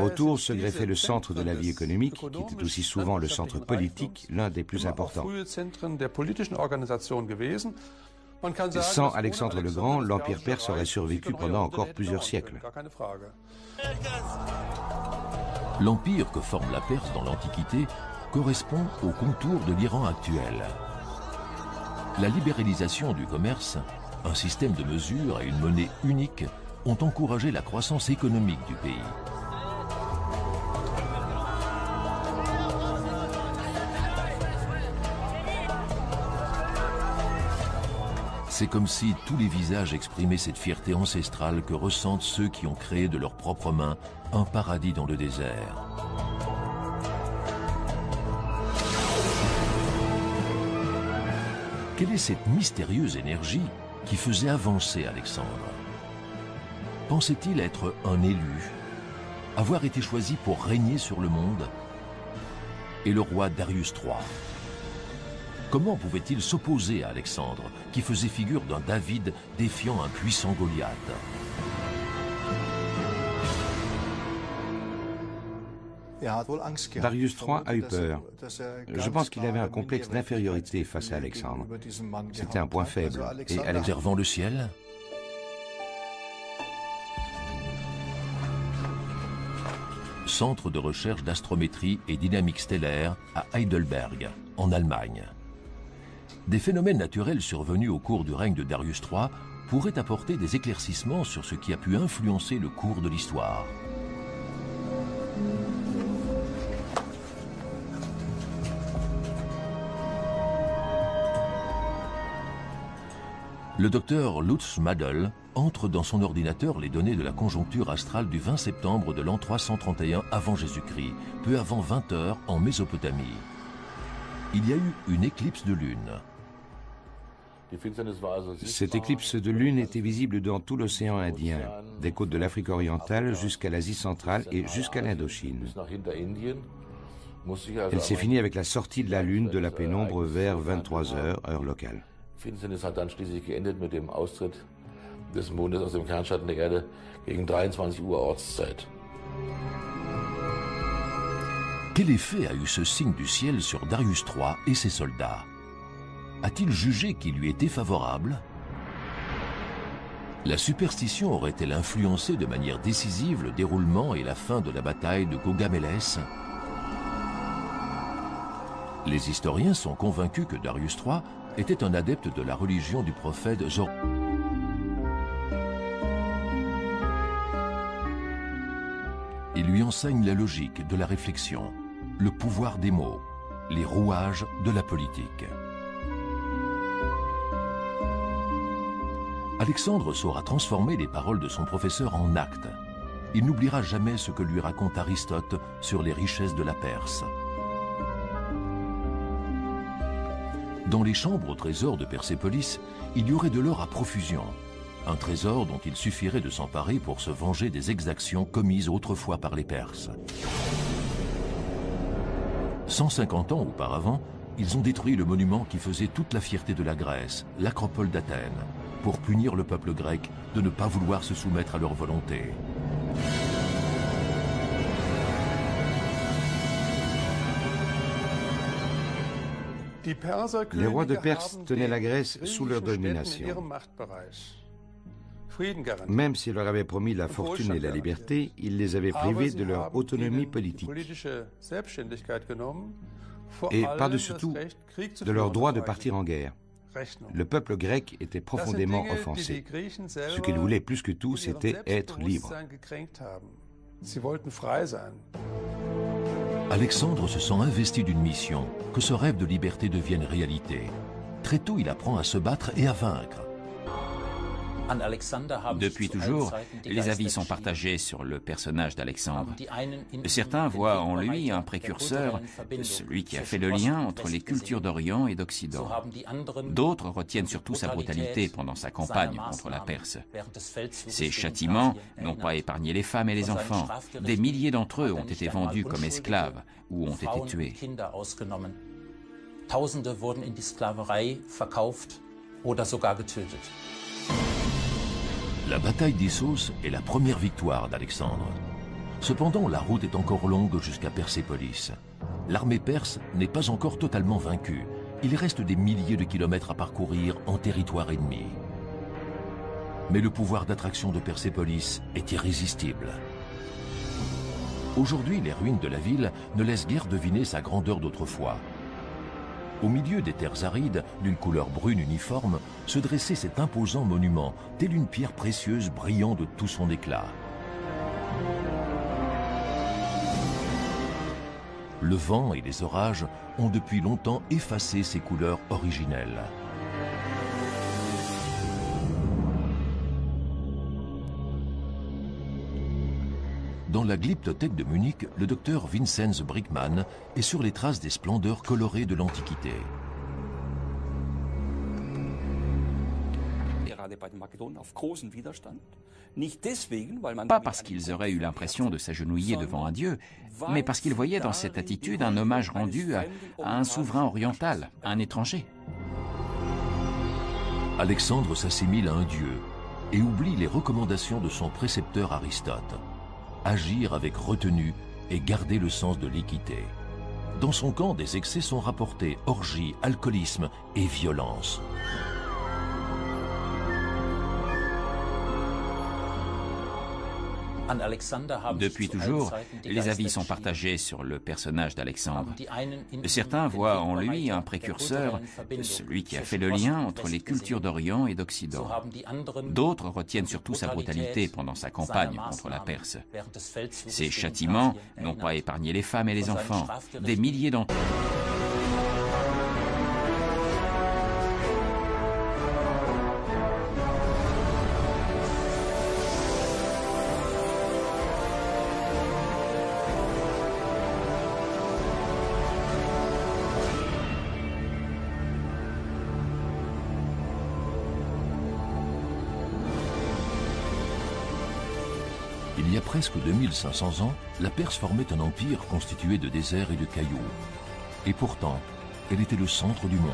Autour se greffait le centre de la vie économique, qui était aussi souvent le centre politique, l'un des plus importants. Sans Alexandre le Grand, l'Empire perse aurait survécu pendant encore plusieurs siècles. L'empire que forme la Perse dans l'Antiquité correspond au contour de l'Iran actuel. La libéralisation du commerce, un système de mesure et une monnaie unique ont encouragé la croissance économique du pays. C'est comme si tous les visages exprimaient cette fierté ancestrale que ressentent ceux qui ont créé de leurs propres mains un paradis dans le désert. Quelle est cette mystérieuse énergie qui faisait avancer Alexandre? Pensait-il être un élu, avoir été choisi pour régner sur le monde? Et le roi Darius III? Comment pouvait-il s'opposer à Alexandre, qui faisait figure d'un David défiant un puissant Goliath? Darius III a eu peur. Je pense qu'il avait un complexe d'infériorité face à Alexandre. C'était un point faible. Et observant le ciel, centre de recherche d'astrométrie et dynamique stellaire à Heidelberg, en Allemagne. Des phénomènes naturels survenus au cours du règne de Darius III pourraient apporter des éclaircissements sur ce qui a pu influencer le cours de l'histoire. Le docteur Lutz Madel entre dans son ordinateur les données de la conjoncture astrale du 20 septembre de l'an 331 avant Jésus-Christ, peu avant 20 heures en Mésopotamie. Il y a eu une éclipse de lune. Cette éclipse de lune était visible dans tout l'océan Indien, des côtes de l'Afrique orientale jusqu'à l'Asie centrale et jusqu'à l'Indochine. Elle s'est finie avec la sortie de la lune de la pénombre vers 23 heures, heure locale. Quel effet a eu ce signe du ciel sur Darius III et ses soldats? A-t-il jugé qu'il lui était favorable? La superstition aurait-elle influencé de manière décisive le déroulement et la fin de la bataille de Gaugamélès? Les historiens sont convaincus que Darius III était un adepte de la religion du prophète Zoroastre. Il lui enseigne la logique de la réflexion, le pouvoir des mots, les rouages de la politique. Alexandre saura transformer les paroles de son professeur en actes. Il n'oubliera jamais ce que lui raconte Aristote sur les richesses de la Perse. Dans les chambres au trésor de Persépolis, il y aurait de l'or à profusion. Un trésor dont il suffirait de s'emparer pour se venger des exactions commises autrefois par les Perses. 150 ans auparavant, ils ont détruit le monument qui faisait toute la fierté de la Grèce, l'Acropole d'Athènes, pour punir le peuple grec de ne pas vouloir se soumettre à leur volonté. Les rois de Perse tenaient la Grèce sous leur domination. Même s'ils leur avaient promis la fortune et la liberté, ils les avaient privés de leur autonomie politique. Et par-dessus tout, de leur droit de partir en guerre. Le peuple grec était profondément offensé. Ce qu'il voulait plus que tout, c'était être libre. Alexandre se sent investi d'une mission, que ce rêve de liberté devienne réalité. Très tôt, il apprend à se battre et à vaincre. Depuis toujours, les avis sont partagés sur le personnage d'Alexandre. Certains voient en lui un précurseur, celui qui a fait le lien entre les cultures d'Orient et d'Occident. D'autres retiennent surtout sa brutalité pendant sa campagne contre la Perse. Ses châtiments n'ont pas épargné les femmes et les enfants. Des milliers d'entre eux ont été vendus comme esclaves ou ont été tués. Tausende wurden in die Sklaverei verkauft oder sogar getötet. La bataille d'Issos est la première victoire d'Alexandre. Cependant, la route est encore longue jusqu'à Persépolis. L'armée perse n'est pas encore totalement vaincue. Il reste des milliers de kilomètres à parcourir en territoire ennemi. Mais le pouvoir d'attraction de Persépolis est irrésistible. Aujourd'hui, les ruines de la ville ne laissent guère deviner sa grandeur d'autrefois. Au milieu des terres arides, d'une couleur brune uniforme, se dressait cet imposant monument, tel une pierre précieuse brillant de tout son éclat. Le vent et les orages ont depuis longtemps effacé ses couleurs originelles. Dans la Glyptothèque de Munich, le docteur Vinzenz Brickmann est sur les traces des splendeurs colorées de l'Antiquité. Pas parce qu'ils auraient eu l'impression de s'agenouiller devant un dieu, mais parce qu'ils voyaient dans cette attitude un hommage rendu à un souverain oriental, à un étranger. Alexandre s'assimile à un dieu et oublie les recommandations de son précepteur Aristote. Agir avec retenue et garder le sens de l'équité. Dans son camp, des excès sont rapportés, orgies, alcoolisme et violence. Depuis toujours, les avis sont partagés sur le personnage d'Alexandre. Certains voient en lui un précurseur, celui qui a fait le lien entre les cultures d'Orient et d'Occident. D'autres retiennent surtout sa brutalité pendant sa campagne contre la Perse. Ses châtiments n'ont pas épargné les femmes et les enfants. Des milliers d'entre eux. Il y a presque 2500 ans, la Perse formait un empire constitué de déserts et de cailloux. Et pourtant, elle était le centre du monde.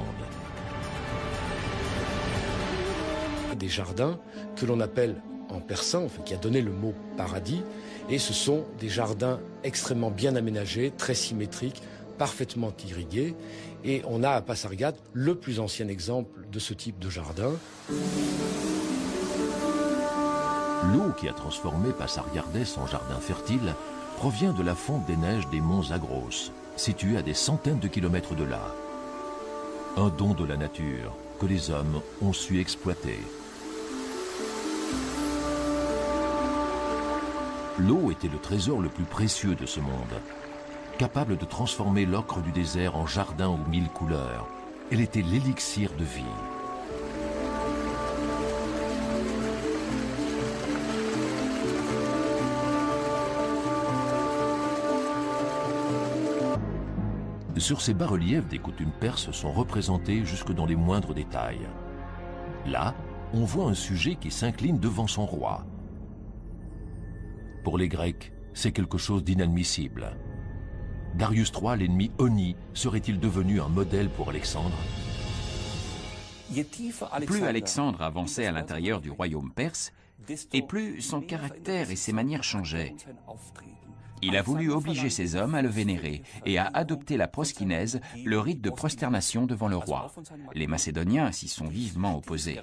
Des jardins que l'on appelle en persan, enfin, qui a donné le mot paradis, et ce sont des jardins extrêmement bien aménagés, très symétriques, parfaitement irrigués, et on a à Pasargad le plus ancien exemple de ce type de jardin. L'eau qui a transformé Pasargardès en jardin fertile provient de la fonte des neiges des monts Zagros, situés à des centaines de kilomètres de là. Un don de la nature que les hommes ont su exploiter. L'eau était le trésor le plus précieux de ce monde. Capable de transformer l'ocre du désert en jardin aux 1000 couleurs, elle était l'élixir de vie. Sur ces bas-reliefs, des coutumes perses sont représentées jusque dans les moindres détails. Là, on voit un sujet qui s'incline devant son roi. Pour les Grecs, c'est quelque chose d'inadmissible. Darius III, l'ennemi honni, serait-il devenu un modèle pour Alexandre? Plus Alexandre avançait à l'intérieur du royaume perse, et plus son caractère et ses manières changeaient. Il a voulu obliger ses hommes à le vénérer et à adopter la proskinèse, le rite de prosternation devant le roi. Les Macédoniens s'y sont vivement opposés.